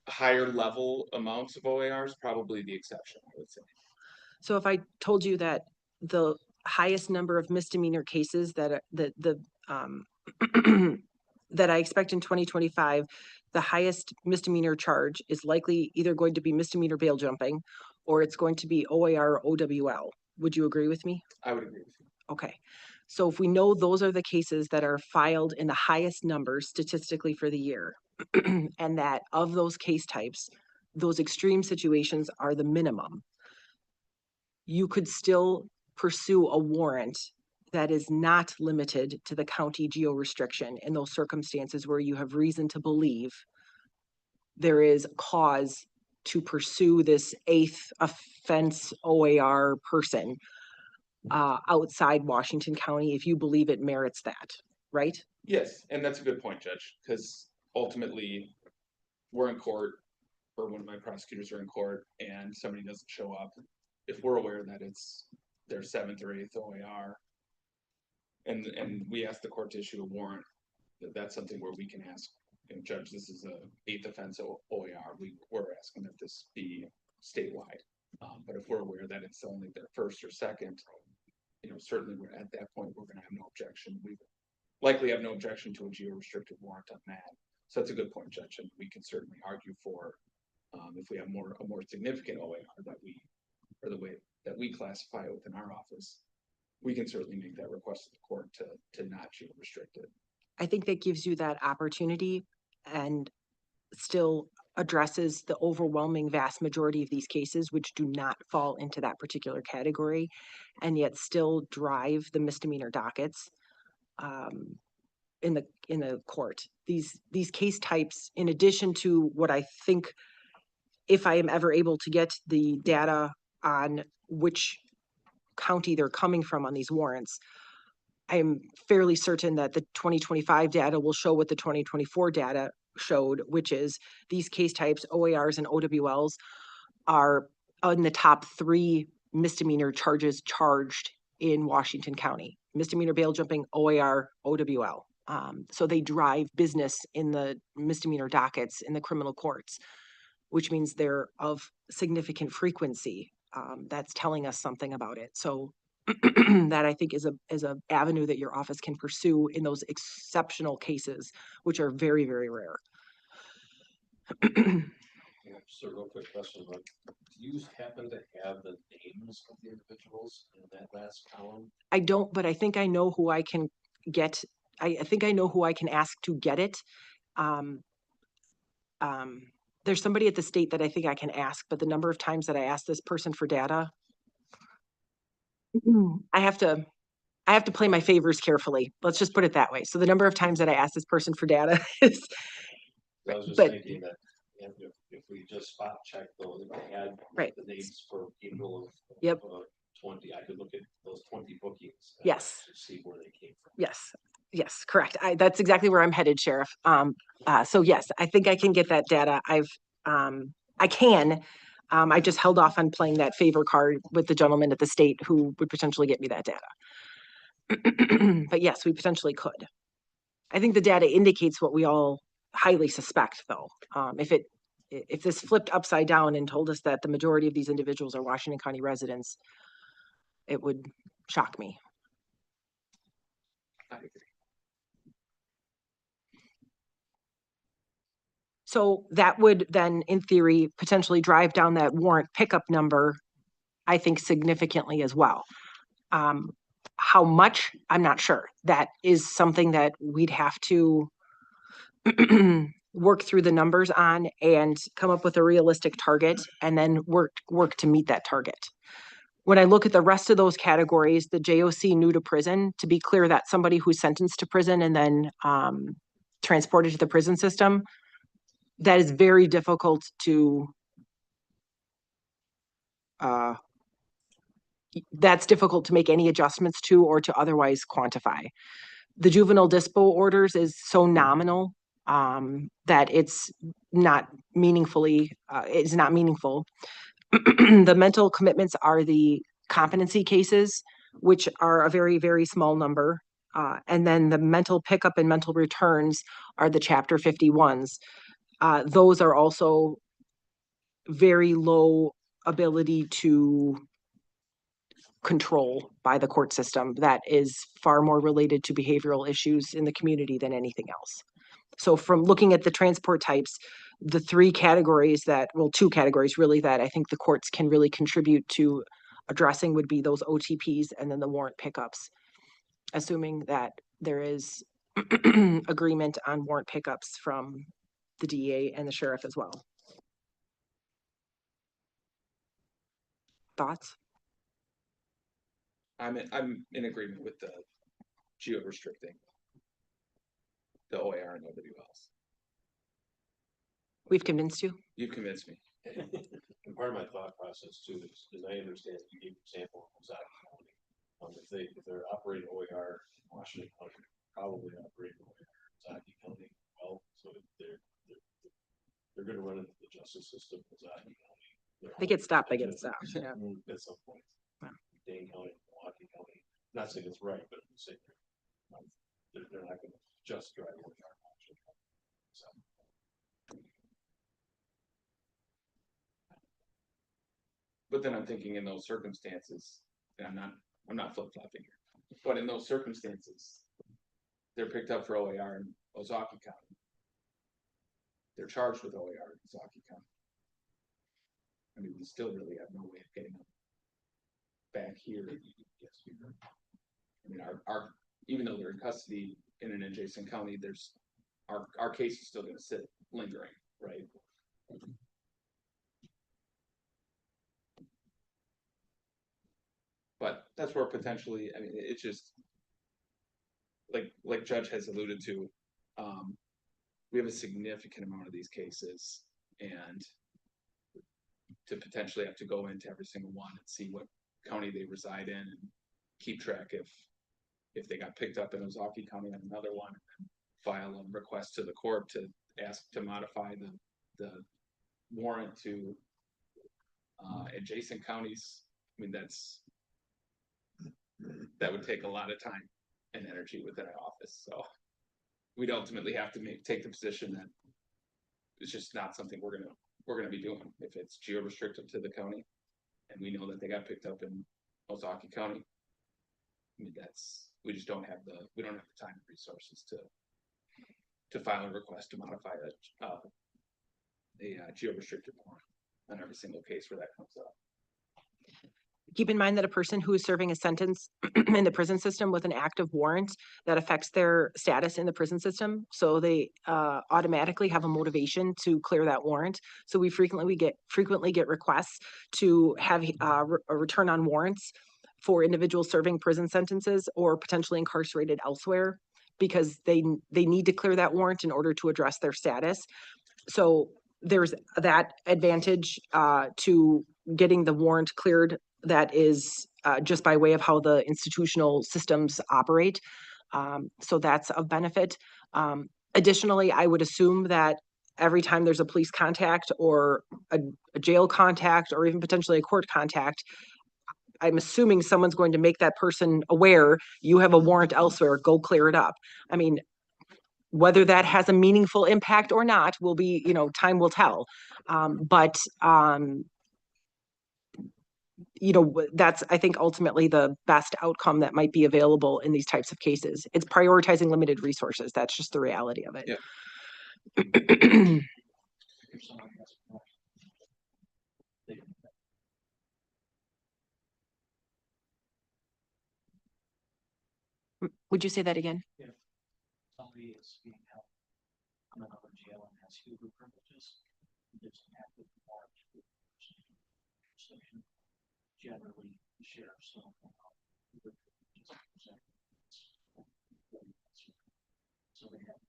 S5: Higher level amounts of OAR is probably the exception, I would say.
S1: So if I told you that the highest number of misdemeanor cases that that I expect in 2025, the highest misdemeanor charge is likely either going to be misdemeanor bail jumping or it's going to be OAR or OWL. Would you agree with me?
S5: I would agree with you.
S1: Okay. So if we know those are the cases that are filed in the highest numbers statistically for the year, and that of those case types, those extreme situations are the minimum, you could still pursue a warrant that is not limited to the county geo restriction in those circumstances where you have reason to believe there is cause to pursue this 8th offense OAR person outside Washington County if you believe it merits that, right?
S5: Yes, and that's a good point, Judge, because ultimately we're in court, or one of my prosecutors are in court, and somebody doesn't show up. If we're aware that it's their 7th or 8th OAR, and we ask the court to issue a warrant, that's something where we can ask, Judge, this is a 8th offense OAR. We're asking that this be statewide. But if we're aware that it's only their 1st or 2nd, certainly we're at that point, we're going to have no objection. We likely have no objection to a geo-restricted warrant on that. So that's a good point, Judge, and we can certainly argue for if we have a more significant OAR the way that we classify it within our office, we can certainly make that request to the court to not geo-restrict it.
S1: I think that gives you that opportunity and still addresses the overwhelming vast majority of these cases which do not fall into that particular category and yet still drive the misdemeanor dockets in the court. These case types, in addition to what I think, if I am ever able to get the data on which county they're coming from on these warrants, I am fairly certain that the 2025 data will show what the 2024 data showed, which is these case types, OARs and OWLs, are in the top 3 misdemeanor charges charged in Washington County. Misdemeanor bail jumping, OAR, OWL. So they drive business in the misdemeanor dockets in the criminal courts, which means they're of significant frequency. That's telling us something about it. So that I think is a avenue that your office can pursue in those exceptional cases, which are very, very rare.
S2: Just a real quick question, but do you happen to have the names of the individuals in that last column?
S1: I don't, but I think I know who I can get. I think I know who I can ask to get it. There's somebody at the state that I think I can ask, but the number of times that I ask this person for data, I have to play my favors carefully. Let's just put it that way. So the number of times that I ask this person for data is,
S2: I was just
S1: but-
S2: thinking that if we just spot check those, if I had
S1: Right.
S2: the names for people of
S1: Yep.
S2: 20, I could look at those 20 bookings. and
S1: Yes.
S2: actually see where they came from.
S1: yes, correct. That's exactly where I'm headed, Sheriff. So yes, I think I can get that data. I can. I just held off on playing that favor card with the gentleman at the state who would potentially get me that data. But yes, we potentially could. I think the data indicates what we all highly suspect, though. If this flipped upside down and told us that the majority of these individuals are Washington County residents, it would shock me.
S5: I agree.
S1: So that would then, in theory, potentially drive down that warrant pickup number, I think, significantly as well. How much, I'm not sure. That is something that we'd have to work through the numbers on and come up with a realistic target and then work to meet that target. When I look at the rest of those categories, the JOC new to prison, to be clear, that's somebody who's sentenced to prison and then transported to the prison system. That is very difficult to that's difficult to make any adjustments to or to otherwise quantify. The juvenile dispo orders is so nominal that it's not meaningfully, it's not meaningful. The mental commitments are the competency cases, which are a very, very small number. And then the mental pickup and mental returns are the chapter 51s. Those are also very low ability to control by the court system. That is far more related to behavioral issues in the community than anything else. So from looking at the transport types, the three categories that, well, two categories really that I think the courts can really contribute to addressing would be those OTPs and then the warrant pickups, assuming that there is agreement on warrant pickups from the DEA and the sheriff as well. Thoughts?
S5: I'm in agreement with the geo restricting the OAR and nobody else.
S1: We've convinced you?
S5: You've convinced me.
S2: And part of my thought process too is I understand you gave an example of Ozaki County. If they're operating OAR in Washington County, probably operating OAR in Ozaki County well, so they're gonna run into the justice system in Ozaki County.
S1: They get stopped, they get stopped, yeah.
S2: At some point.
S1: Yeah.
S2: Dane County, Milwaukee County, not saying it's right, but I'm saying they're not gonna just drive OAR in Washington County. So.
S5: But then I'm thinking in those circumstances, and I'm not flip flopping here, but in those circumstances, they're picked up for OAR in Ozaki County. They're charged with OAR in Ozaki County. I mean, we still really have no way of getting them back here. I mean, our even though they're in custody in an adjacent county, there's our case is still going to sit lingering, right? But that's where potentially, I mean, it's just like Judge has alluded to, we have a significant amount of these cases, and to potentially have to go into every single one and see what county they reside in and keep track if they got picked up in Ozaki County on another one, and file a request to the court to ask to modify the warrant to adjacent counties. I mean, that would take a lot of time and energy within our office. So we'd ultimately have to take the position that it's just not something we're gonna be doing if it's geo restricted to the county, and we know that they got picked up in Ozaki County. I mean, we just don't have the time and resources to file a request to modify a geo restricted warrant on every single case where that comes up.
S1: Keep in mind that a person who is serving a sentence in the prison system with an active warrant that affects their status in the prison system, so they automatically have a motivation to clear that warrant. So we frequently get requests to have a return on warrants for individuals serving prison sentences or potentially incarcerated elsewhere because they need to clear that warrant in order to address their status. So there's that advantage to getting the warrant cleared. That is just by way of how the institutional systems operate. So that's of benefit. Additionally, I would assume that every time there's a police contact or a jail contact or even potentially a court contact, I'm assuming someone's going to make that person aware you have a warrant elsewhere, go clear it up. I mean, whether that has a meaningful impact or not will be, time will tell. That's, I think, ultimately the best outcome that might be available in these types of cases. It's prioritizing limited resources. That's just the reality of it.
S5: Yeah.
S4: If someone has a question, they can-
S1: Would you say that again?
S4: Somebody is being held on another jail and has Huber privileges. There's an active warrant. Station. Generally, the sheriff's don't allow Huber privileges. So they have.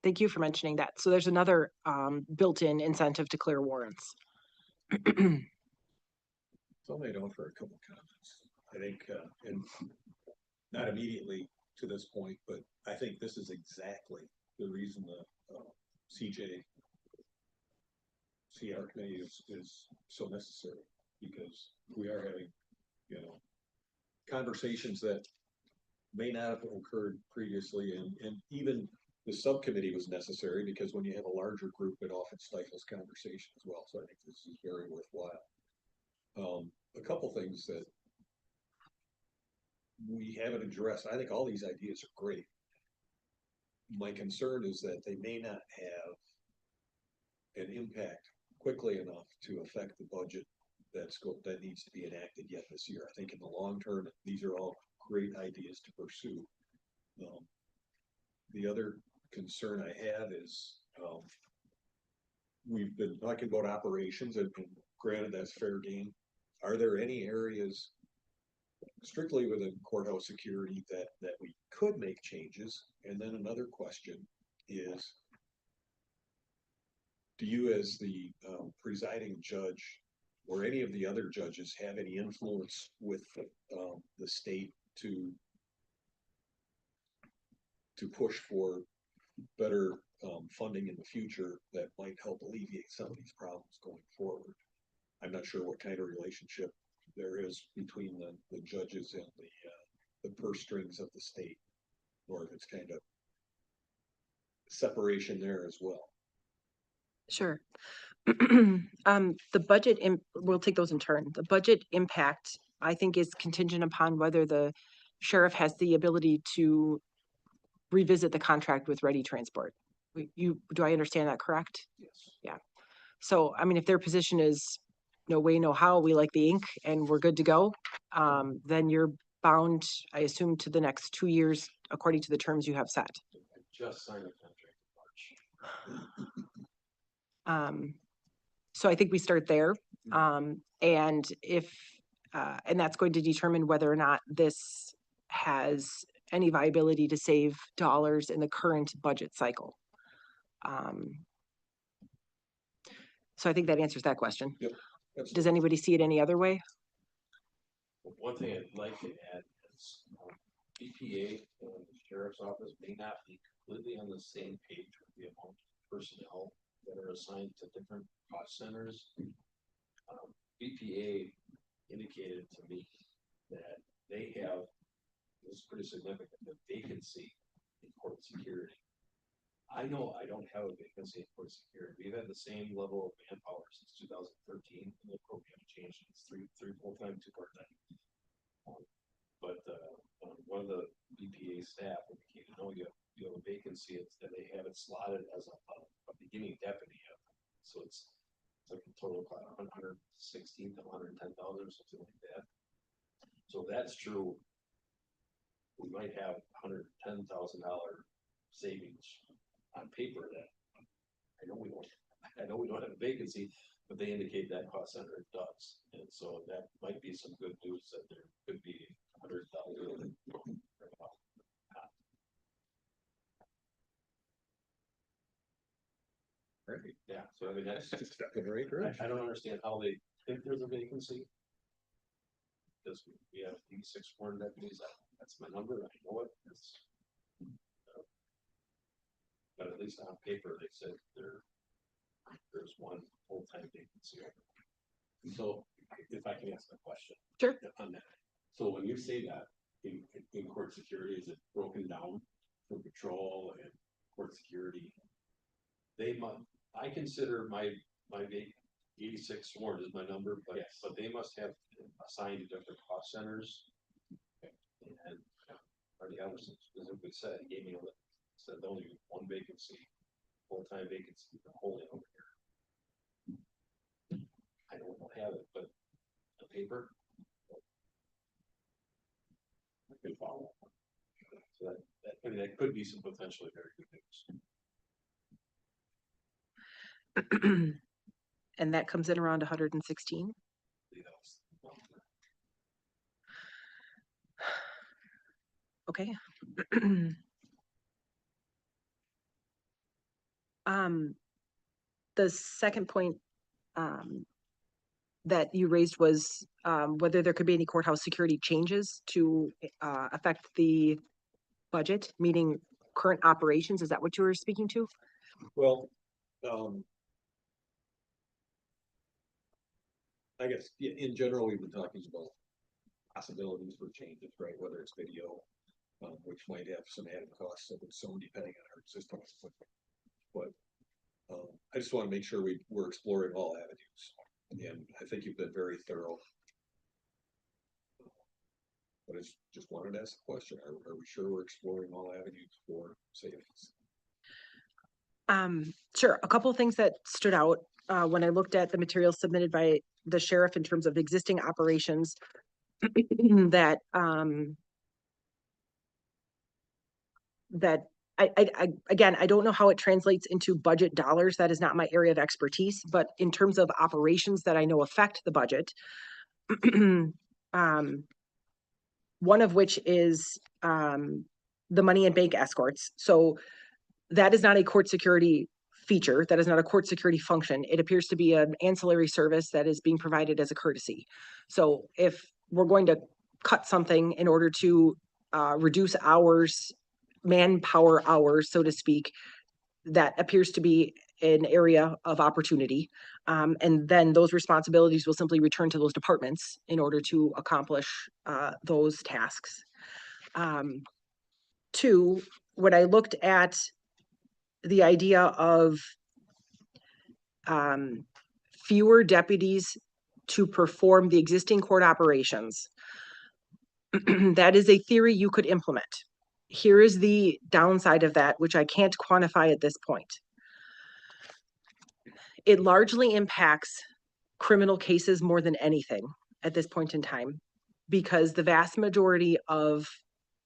S1: Thank you for mentioning that. So there's another built-in incentive to clear warrants.
S6: So I don't for a couple comments. I think, and not immediately to this point, but I think this is exactly the reason the CR committee is so necessary, because we are having, conversations that may not have occurred previously, and even the subcommittee was necessary, because when you have a larger group, it often stifles conversation as well. So I think this is very worthwhile. A couple things that we haven't addressed. I think all these ideas are great. My concern is that they may not have an impact quickly enough to affect the budget that needs to be enacted yet this year. I think in the long term, these are all great ideas to pursue. The other concern I have is we've been talking about operations, and granted that's fair game. Are there any areas strictly within courthouse security that we could make changes? And then another question is, do you as the presiding judge or any of the other judges have any influence with the state to push for better funding in the future that might help alleviate some of these problems going forward? I'm not sure what kind of relationship there is between the judges and the purse strings of the state, or if it's kind of separation there as well.
S1: Sure. The budget, we'll take those in turn. The budget impact, I think, is contingent upon whether the sheriff has the ability to revisit the contract with Ready Transport. Do I understand that correct?
S2: Yes.
S1: Yeah. So, I mean, if their position is no way, no how, we like the ink and we're good to go, then you're bound, I assume, to the next 2 years according to the terms you have set.
S2: I just signed a contract in March.
S1: So I think we start there. And if, and that's going to determine whether or not this has any viability to save dollars in the current budget cycle. So I think that answers that question.
S6: Yep.
S1: Does anybody see it any other way?
S2: One thing I'd like to add is EPA and the sheriff's office may not be completely on the same page with the amount of personnel that are assigned to different cost centers. EPA indicated to me that they have, this is pretty significant, a vacancy in court security. I know I don't have a vacancy in court security. We've had the same level of manpower since 2013, and the program changed. It's three full-time, 2 part-time. But one of the EPA staff indicated, no, you have a vacancy. It's that they have it slotted as a beginning deputy. So it's like a total of $116,000 to $110,000 or something like that. So if that's true, we might have $110,000 savings on paper. That I know we don't have a vacancy, but they indicate that cost center does, and so that might be some good news that there could be $100,000.
S6: Right.
S2: Yeah, so I mean that's
S6: Step in the right direction.
S2: I don't understand how they think there's a vacancy. Because we have 86 sworn deputies. That's my number. I know it. But at least on paper, they said there's one full-time vacancy. So if I can ask a question.
S1: Sure.
S2: On that. So when you say that in court security, is it broken down for patrol and court security? I consider my 86 sworn is my number, but
S5: Yes.
S2: but they must have assigned different cost centers. And Artie Anderson specifically said, he gave me said only one vacancy, full-time vacancy, wholly over here. I don't have it, but the paper. I can follow. So I mean, that could be some potentially very good news.
S1: And that comes in around 116. Okay. The second point that you raised was whether there could be any courthouse security changes to affect the budget, meaning current operations. Is that what you were speaking to?
S6: Well, I guess in general, we've been talking about possibilities for changes, right? Whether it's video, which might have some added costs of its own depending on our existing equipment. But I just want to make sure we're exploring all avenues. And I think you've been very thorough. But I just wanted to ask a question. Are we sure we're exploring all avenues for savings?
S1: Sure. A couple of things that stood out when I looked at the materials submitted by the sheriff in terms of existing operations that again, I don't know how it translates into budget dollars. That is not my area of expertise, but in terms of operations that I know affect the budget, one of which is the money in bank escorts. So that is not a court security feature. That is not a court security function. It appears to be an ancillary service that is being provided as a courtesy. So if we're going to cut something in order to reduce hours, manpower hours, so to speak, that appears to be an area of opportunity. And then those responsibilities will simply return to those departments in order to accomplish those tasks. Two, when I looked at the idea of fewer deputies to perform the existing court operations, that is a theory you could implement. Here is the downside of that, which I can't quantify at this point. It largely impacts criminal cases more than anything at this point in time, because the vast majority of,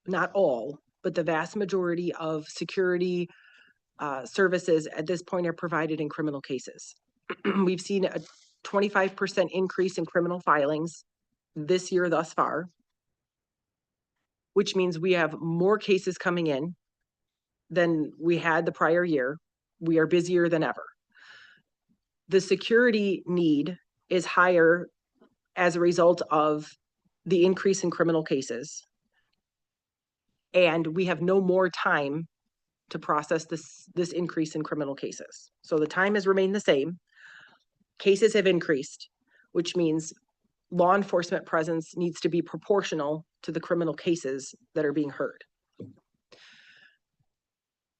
S1: not all, but the vast majority of security services at this point are provided in criminal cases. We've seen a 25% increase in criminal filings this year thus far, which means we have more cases coming in than we had the prior year. We are busier than ever. The security need is higher as a result of the increase in criminal cases. And we have no more time to process this increase in criminal cases. So the time has remained the same. Cases have increased, which means law enforcement presence needs to be proportional to the criminal cases that are being heard.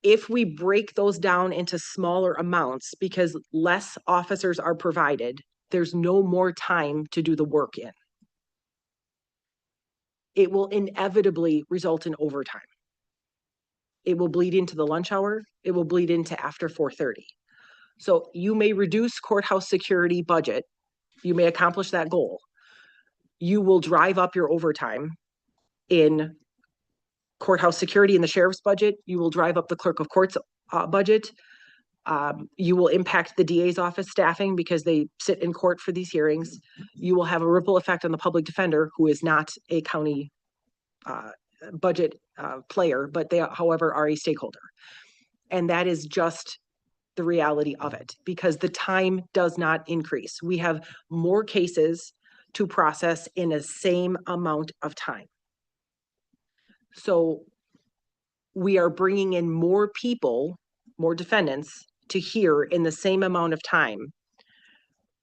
S1: If we break those down into smaller amounts because less officers are provided, there's no more time to do the work in. It will inevitably result in overtime. It will bleed into the lunch hour. It will bleed into after 4:30. So you may reduce courthouse security budget. You may accomplish that goal. You will drive up your overtime in courthouse security in the sheriff's budget. You will drive up the clerk of court's budget. You will impact the DA's office staffing because they sit in court for these hearings. You will have a ripple effect on the public defender, who is not a county budget player, but they, however, are a stakeholder. And that is just the reality of it, because the time does not increase. We have more cases to process in the same amount of time. So we are bringing in more people, more defendants to hear in the same amount of time.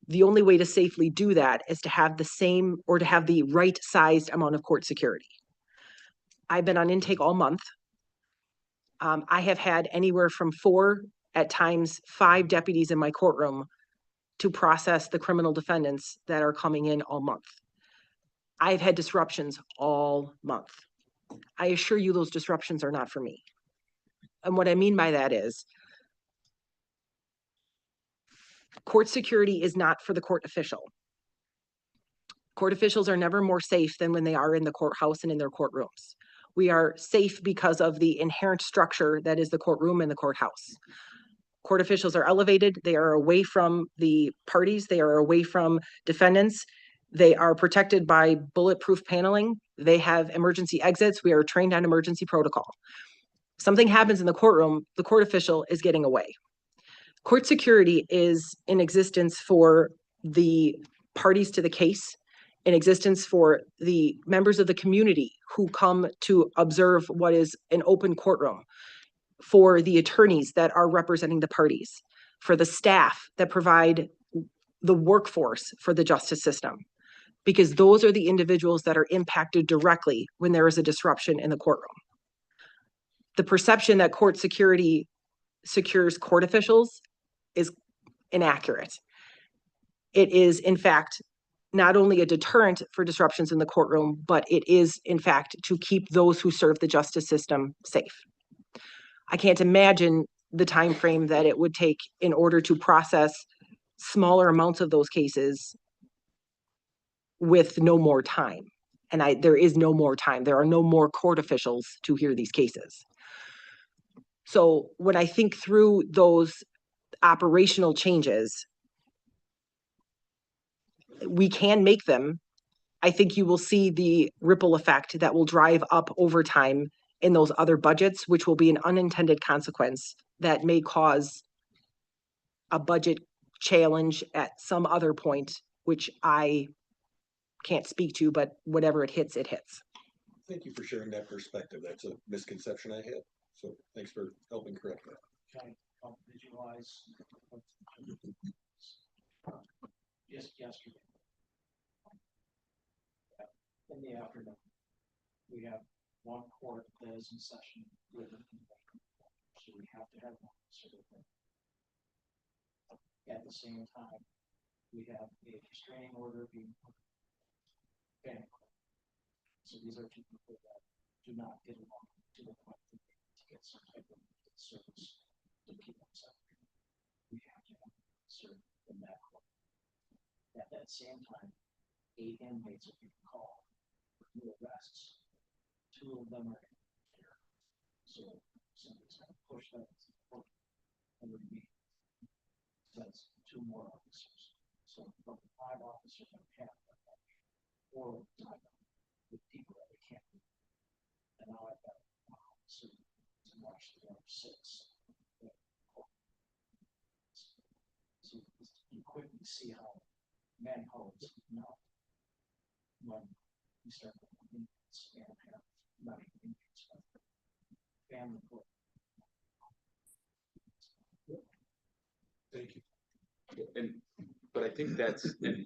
S1: The only way to safely do that is to have the same, or to have the right sized amount of court security. I've been on intake all month. I have had anywhere from 4, at times 5 deputies in my courtroom to process the criminal defendants that are coming in all month. I've had disruptions all month. I assure you those disruptions are not for me. And what I mean by that is, court security is not for the court official. Court officials are never more safe than when they are in the courthouse and in their courtrooms. We are safe because of the inherent structure that is the courtroom and the courthouse. Court officials are elevated. They are away from the parties. They are away from defendants. They are protected by bulletproof paneling. They have emergency exits. We are trained on emergency protocol. Something happens in the courtroom, the court official is getting away. Court security is in existence for the parties to the case, in existence for the members of the community who come to observe what is an open courtroom, for the attorneys that are representing the parties, for the staff that provide the workforce for the justice system, because those are the individuals that are impacted directly when there is a disruption in the courtroom. The perception that court security secures court officials is inaccurate. It is, in fact, not only a deterrent for disruptions in the courtroom, but it is, in fact, to keep those who serve the justice system safe. I can't imagine the time frame that it would take in order to process smaller amounts of those cases with no more time. And there is no more time. There are no more court officials to hear these cases. So when I think through those operational changes, we can make them. I think you will see the ripple effect that will drive up over time in those other budgets, which will be an unintended consequence that may cause a budget challenge at some other point, which I can't speak to, but whatever it hits, it hits.
S6: Thank you for sharing that perspective. That's a misconception I had. So thanks for helping correct that.
S4: Can I help visualize? Just yesterday. In the afternoon, we have one court that is in session with a convention. So we have to have one sort of thing. At the same time, we have a restraining order being put. So these are two people that do not get along to the point that they need to get some type of service to keep them separate. We have to have served in that court. At that same time, 8 inmates are being called for new arrests. 2 of them are in here. So somebody's going to push that to the court and remain. That's 2 more officers. So from the 5 officers that we have, 4 of the time with people that we can't do. And now I've got an officer to watch the other 6. So you quickly see how manholes melt when you start looking and have not even family court.
S6: Thank you.
S5: But I think that's, and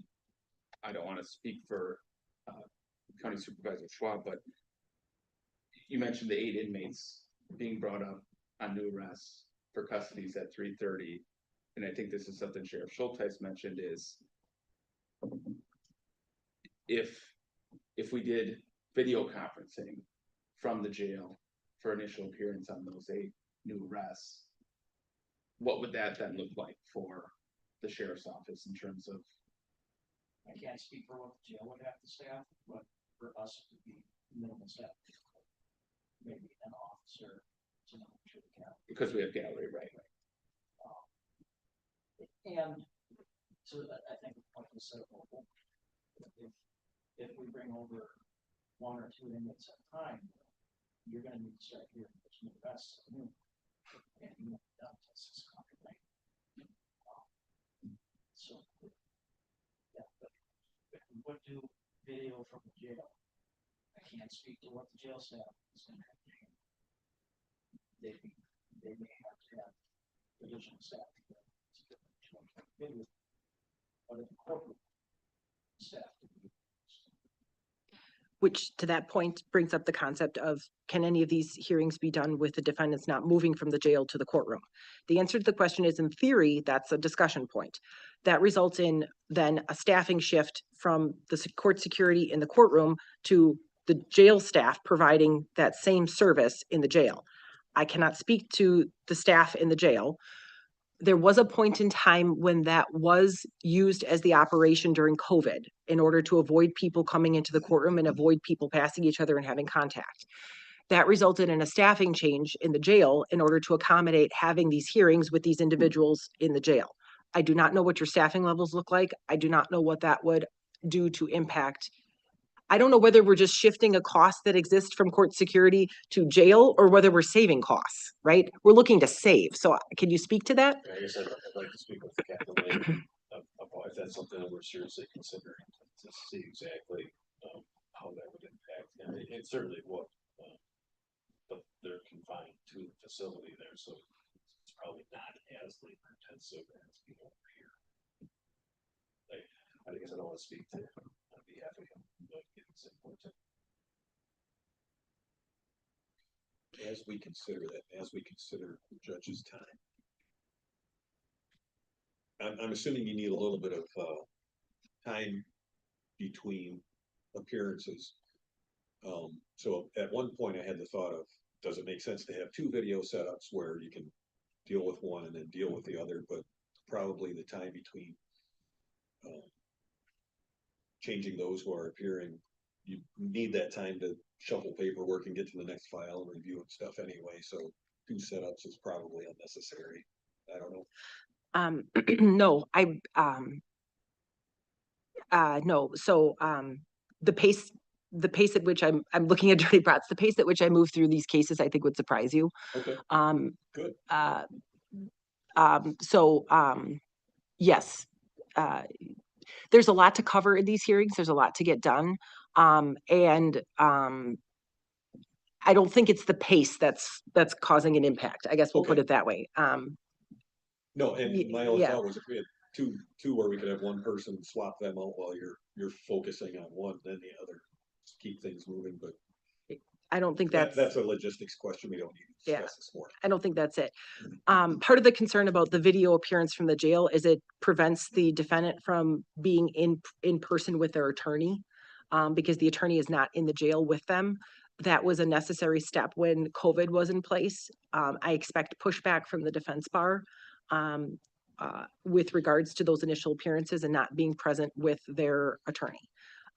S5: I don't want to speak for County Supervisor Schwab, but you mentioned the 8 inmates being brought up on new arrests for custodies at 3:30. And I think this is something Sheriff Schulteis mentioned is if we did video conferencing from the jail for initial appearance on those 8 new arrests, what would that then look like for the sheriff's office in terms of?
S4: I can't speak for what the jail would have to staff, but for us, it would be minimal staff. Maybe an officer to monitor the gallery.
S5: Because we have gallery, right?
S4: And so I think the point was set up. If we bring over 1 or 2 inmates at a time, you're going to need to start hearing what's new best. And you won't be done until 6 o'clock at night. So, yeah, but if we would do video from the jail, I can't speak to what the jail staff is going to have to do. They may have to have additional staff to get video, but in corporate staff to do.
S1: Which to that point brings up the concept of, can any of these hearings be done with the defendants not moving from the jail to the courtroom? The answer to the question is, in theory, that's a discussion point. That results in then a staffing shift from the court security in the courtroom to the jail staff providing that same service in the jail. I cannot speak to the staff in the jail. There was a point in time when that was used as the operation during COVID in order to avoid people coming into the courtroom and avoid people passing each other and having contact. That resulted in a staffing change in the jail in order to accommodate having these hearings with these individuals in the jail. I do not know what your staffing levels look like. I do not know what that would do to impact. I don't know whether we're just shifting a cost that exists from court security to jail or whether we're saving costs, right? We're looking to save. So can you speak to that?
S2: I guess I'd like to speak with Kathleen about if that's something that we're seriously considering to see exactly how that would impact. And it certainly would. But they're confined to the facility there, so it's probably not as labor intensive as over here. I guess I don't want to speak to on behalf of him, but it's important.
S6: As we consider that, as we consider the judge's time. I'm assuming you need a little bit of time between appearances. So at one point I had the thought of, does it make sense to have two video setups where you can deal with one and then deal with the other, but probably the time between changing those who are appearing, you need that time to shuffle paperwork and get to the next file and review and stuff anyway, so two setups is probably unnecessary. I don't know.
S1: No, no. So, the pace at which I'm looking at Attorney Bratz, the pace at which I move through these cases, I think would surprise you.
S6: Okay, good.
S1: So, yes, there's a lot to cover in these hearings. There's a lot to get done. And I don't think it's the pace that's causing an impact. I guess we'll put
S6: Okay.
S1: it that way.
S6: No, and my only
S1: yeah.
S6: thought was if we had two where we could have one person swap them out while you're focusing on one, then the other, just keep things moving, but
S1: I don't think
S6: that's a logistics question we don't need to
S1: Yeah.
S6: discuss this morning.
S1: I don't think that's it. Part of the concern about the video appearance from the jail is it prevents the defendant from being in person with their attorney, because the attorney is not in the jail with them. That was a necessary step when COVID was in place. I expect pushback from the defense bar with regards to those initial appearances and not being present with their attorney.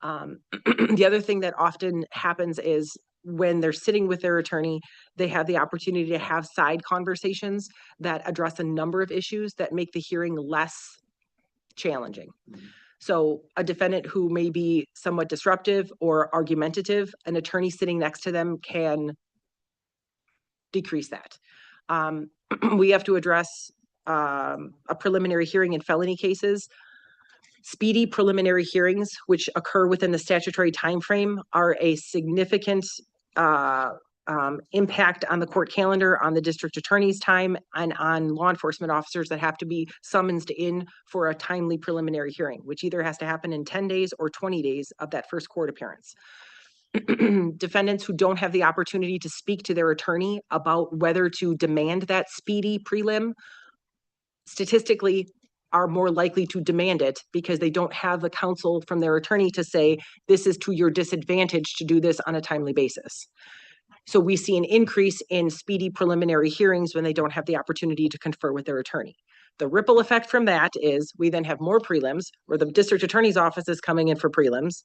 S1: The other thing that often happens is when they're sitting with their attorney, they have the opportunity to have side conversations that address a number of issues that make the hearing less challenging. So a defendant who may be somewhat disruptive or argumentative, an attorney sitting next to them can decrease that. We have to address a preliminary hearing in felony cases. Speedy preliminary hearings, which occur within the statutory timeframe, are a significant impact on the court calendar, on the district attorney's time, and on law enforcement officers that have to be summoned in for a timely preliminary hearing, which either has to happen in 10 days or 20 days of that first court appearance. Defendants who don't have the opportunity to speak to their attorney about whether to demand that speedy prelim, statistically, are more likely to demand it because they don't have the counsel from their attorney to say, this is to your disadvantage to do this on a timely basis. So we see an increase in speedy preliminary hearings when they don't have the opportunity to confer with their attorney. The ripple effect from that is we then have more prelims where the district attorney's office is coming in for prelims,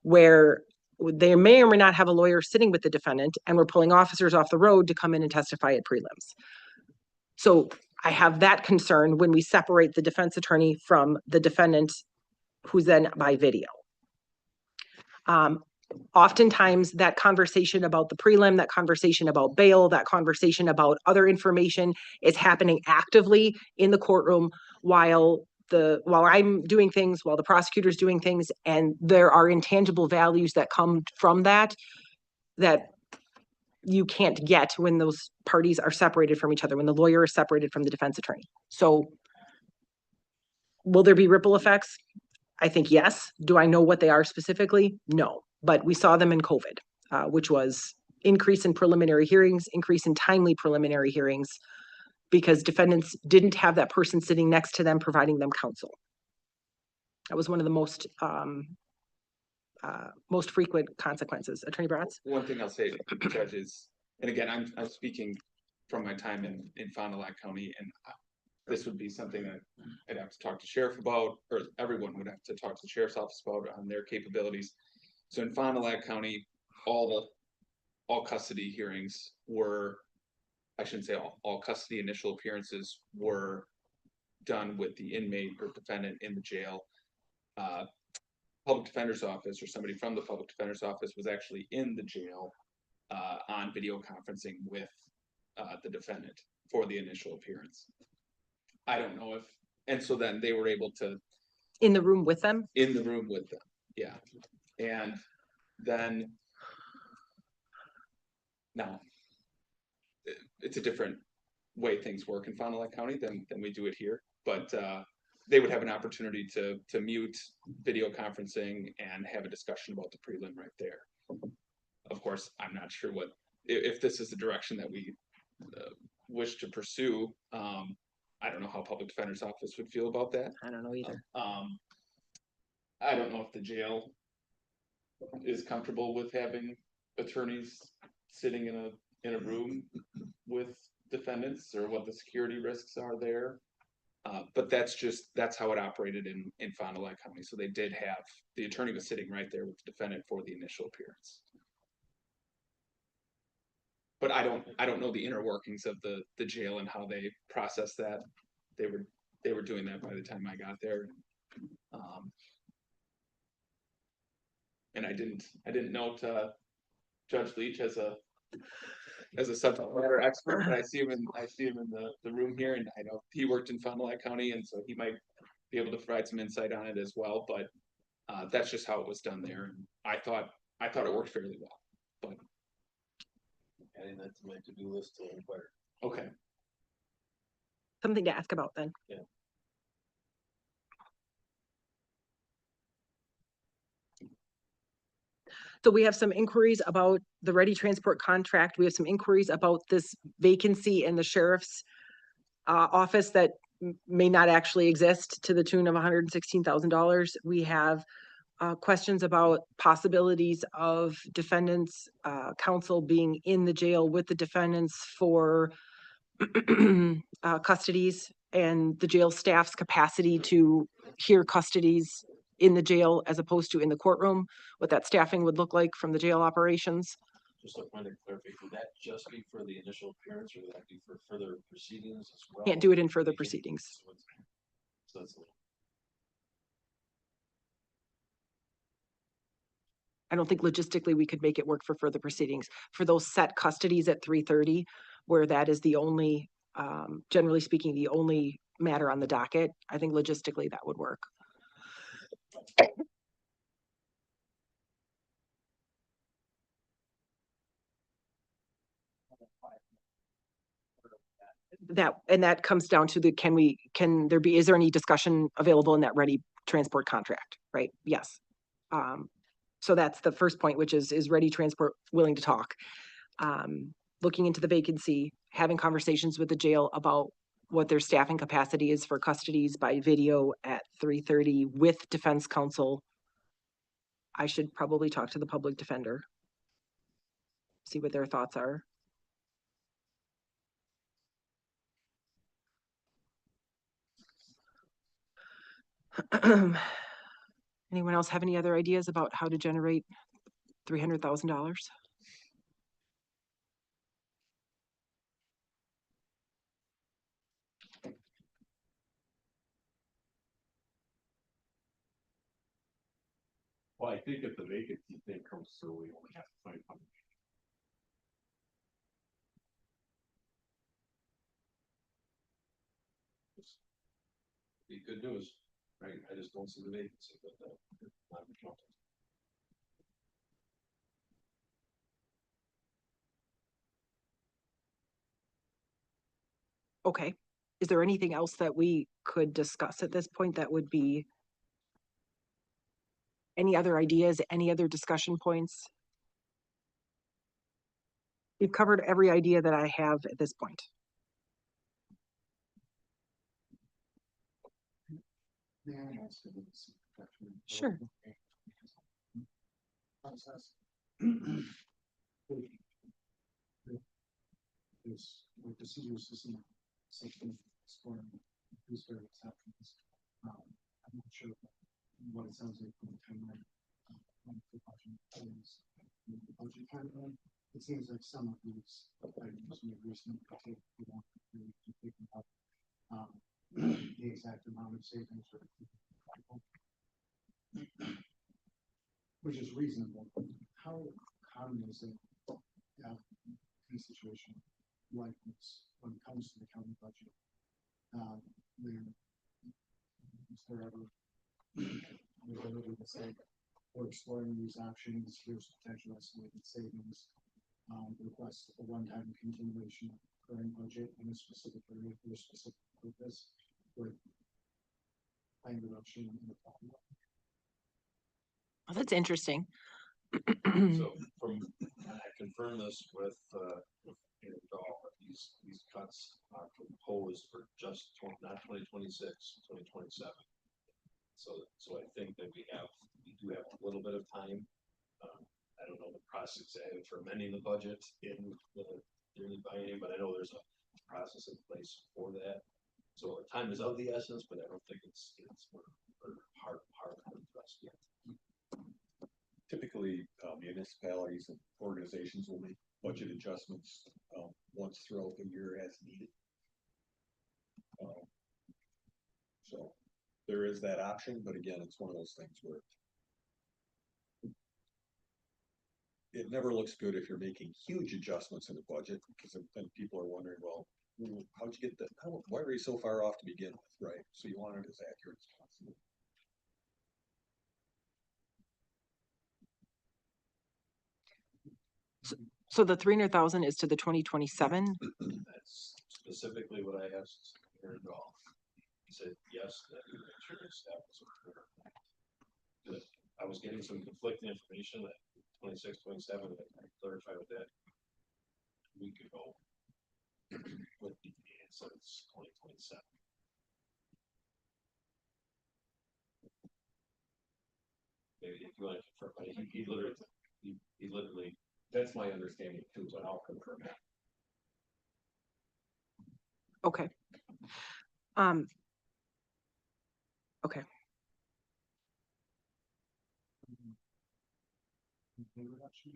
S1: where they may or may not have a lawyer sitting with the defendant, and we're pulling officers off the road to come in and testify at prelims. So I have that concern when we separate the defense attorney from the defendant who's then by video. Oftentimes that conversation about the prelim, that conversation about bail, that conversation about other information is happening actively in the courtroom while I'm doing things, while the prosecutor's doing things, and there are intangible values that come from that you can't get when those parties are separated from each other, when the lawyer is separated from the defense attorney. So will there be ripple effects? I think yes. Do I know what they are specifically? No, but we saw them in COVID, which was increase in preliminary hearings, increase in timely preliminary hearings, because defendants didn't have that person sitting next to them providing them counsel. That was one of the most frequent consequences. Attorney Bratz?
S5: One thing I'll say, judges, and again, I'm speaking from my time in Fond du Lac County, and this would be something that I'd have to talk to sheriff about, or everyone would have to talk to the sheriff's office about on their capabilities. So in Fond du Lac County, all all custody hearings were, I shouldn't say all custody initial appearances were done with the inmate or defendant in the jail. Public defender's office or somebody from the public defender's office was actually in the jail on video conferencing with the defendant for the initial appearance. I don't know if, and so then they were able to
S1: In the room with them?
S5: in the room with them, yeah. And then now it's a different way things work in Fond du Lac County than we do it here, but they would have an opportunity to mute video conferencing and have a discussion about the prelim right there. Of course, I'm not sure what, if this is the direction that we wish to pursue. I don't know how public defender's office would feel about that.
S1: I don't know either.
S5: I don't know if the jail is comfortable with having attorneys sitting in a room with defendants or what the security risks are there. But that's how it operated in Fond du Lac County. So they did have, the attorney was sitting right there with the defendant for the initial appearance. But I don't know the inner workings of the jail and how they process that. They were doing that by the time I got there. And I didn't note Judge Leach as a subject matter expert, but I see him in the room here, and I know he worked in Fond du Lac County, and so he might be able to provide some insight on it as well. But that's just how it was done there, and I thought it worked fairly well. But
S2: Adding that to my to-do list to inquire.
S5: okay,
S1: Something to ask about then.
S2: Yeah.
S1: So we have some inquiries about the ready transport contract. We have some inquiries about this vacancy in the sheriff's office that may not actually exist to the tune of $116,000. We have questions about possibilities of defendants, counsel being in the jail with the defendants for custodies and the jail staff's capacity to hear custodies in the jail as opposed to in the courtroom, what that staffing would look like from the jail operations.
S2: Just a point of clarification, would that just be for the initial appearance or would that be for further proceedings as well?
S1: Can't do it in further proceedings.
S2: So that's a little.
S1: I don't think logistically we could make it work for further proceedings. For those set custodies at 3:30, where that is the only, generally speaking, the only matter on the docket, I think logistically that would work. That comes down to is there any discussion available in that ready transport contract, right? Yes. So that's the first point, which is ready transport willing to talk. Looking into the vacancy, having conversations with the jail about what their staffing capacity is for custodies by video at 3:30 with defense counsel. I should probably talk to the public defender. See what their thoughts are. Anyone else have any other ideas about how to generate $300,000?
S3: Well, I think if the vacancy thing comes through, we only have to find funding.
S2: Be good news, right? I just don't see the vacancy, but not counting.
S1: Okay. Is there anything else that we could discuss at this point that would be any other ideas, any other discussion points? We've covered every idea that I have at this point. Sure.
S4: Process. There's like procedures to see something scoring who's very exceptions. I'm not sure what it sounds like from the timeline. The budget timeline, it seems like some of these items may recently take, you know, really to think about, the exact amount of savings or which is reasonable. How common is it, in a situation like this, when it comes to the county budget? Is there ever the ability to say, we're exploring these options, here's potential estimated savings, request a one-time continuation of the current budget in a specific area for a specific purpose, with plan reduction in the problem?
S1: Oh, that's interesting.
S2: So I confirm this with Aaron Dahl, these cuts are proposed for just not 2026, 2027. So I think that we do have a little bit of time. I don't know the process for amending the budget in the yearly biennium, but I know there's a process in place for that. So time is of the essence, but I don't think we're hard pressed yet.
S6: Typically, municipalities and organizations will make budget adjustments, once throughout the year as needed. So there is that option, but again, it's one of those things where it never looks good if you're making huge adjustments in the budget, because then people are wondering, well, how'd you get that? Why were you so far off to begin with, right? So you want it as accurate as possible.
S1: So the 300,000 is to the 2027.
S2: That's specifically what I asked Aaron Dahl. He said, yes, that insurance staff was aware. I was getting some conflicting information that 26, 27, I clarified with that a week ago with the since 2027. Maybe if you want to confirm, but he literally,
S3: That's my understanding too, but I'll confirm that.
S1: Okay. Okay.
S4: Plan reduction.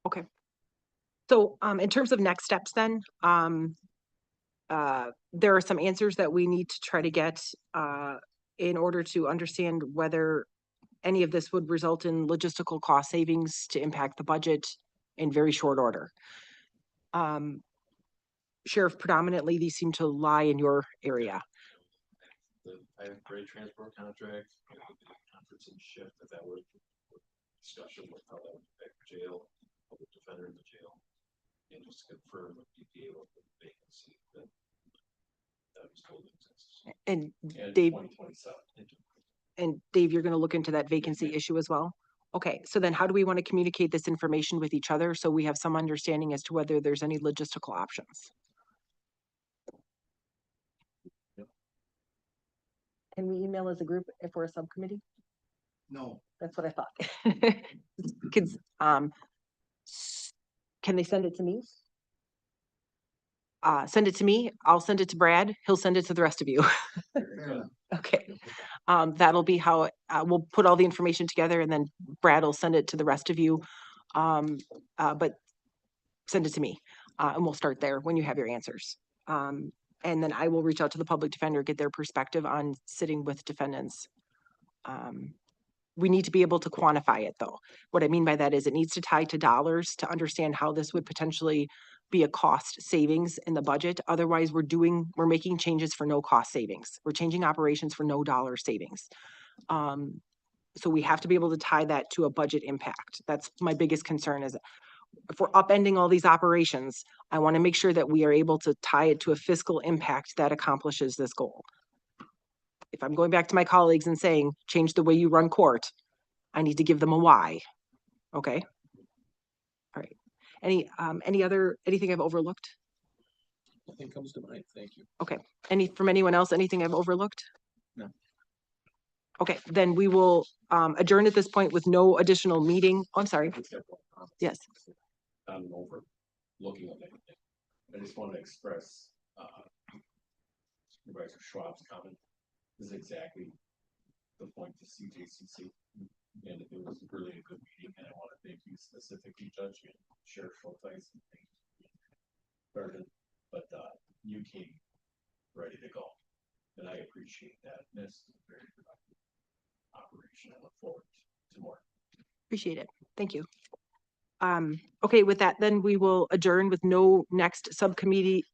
S1: Okay. So, in terms of next steps then, there are some answers that we need to try to get, in order to understand whether any of this would result in logistical cost savings to impact the budget in very short order. Sheriff, predominantly, these seem to lie in your area.
S2: I have great transport contract, conference and shift, that was discussion with how that would affect jail, public defender in the jail. And just to confirm with DPA with the vacancy that was told exists.
S1: And
S3: And
S1: Dave,
S3: 2027.
S1: You're gonna look into that vacancy issue as well? Okay, so then how do we want to communicate this information with each other so we have some understanding as to whether there's any logistical options? Can we email as a group if we're a subcommittee?
S4: No,
S1: That's what I thought. Kids, can they send it to me? Send it to me, I'll send it to Brad, he'll send it to the rest of you.
S4: fair enough.
S1: Okay. That'll be how, we'll put all the information together and then Brad will send it to the rest of you. But send it to me, and we'll start there when you have your answers. And then I will reach out to the public defender, get their perspective on sitting with defendants. We need to be able to quantify it though. What I mean by that is it needs to tie to dollars to understand how this would potentially be a cost savings in the budget. Otherwise, we're making changes for no cost savings. We're changing operations for no dollar savings. So we have to be able to tie that to a budget impact. That's my biggest concern is if we're upending all these operations, I want to make sure that we are able to tie it to a fiscal impact that accomplishes this goal. If I'm going back to my colleagues and saying, change the way you run court, I need to give them a why. Okay. All right. Anything I've overlooked?
S6: Nothing comes to mind. Thank you.
S1: Okay. From anyone else, anything I've overlooked?
S5: No.
S1: Okay, then we will adjourn at this point with no additional meeting. Oh, I'm sorry. Yes.
S3: I'm over looking at everything. I just want to express Supervisor Schwab's comment is exactly the point to CJCC. And it was really a good meeting, and I want to thank you specifically, Judge, and Sheriff Schulteis, and thank you, Burden, but, you came ready to go, and I appreciate that. This is a very productive operation. I look forward to more.
S1: Appreciate it. Thank you. Okay, with that, then we will adjourn with no next committee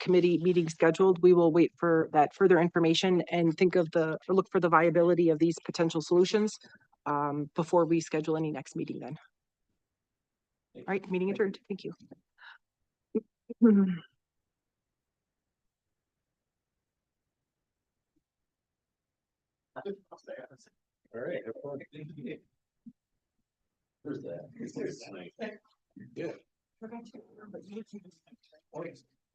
S1: meeting scheduled. We will wait for that further information and think of or look for the viability of these potential solutions before we schedule any next meeting then. All right, meeting adjourned. Thank you.
S6: All right. have fun.
S3: Where's that?
S6: Yeah.
S1: Forgot to-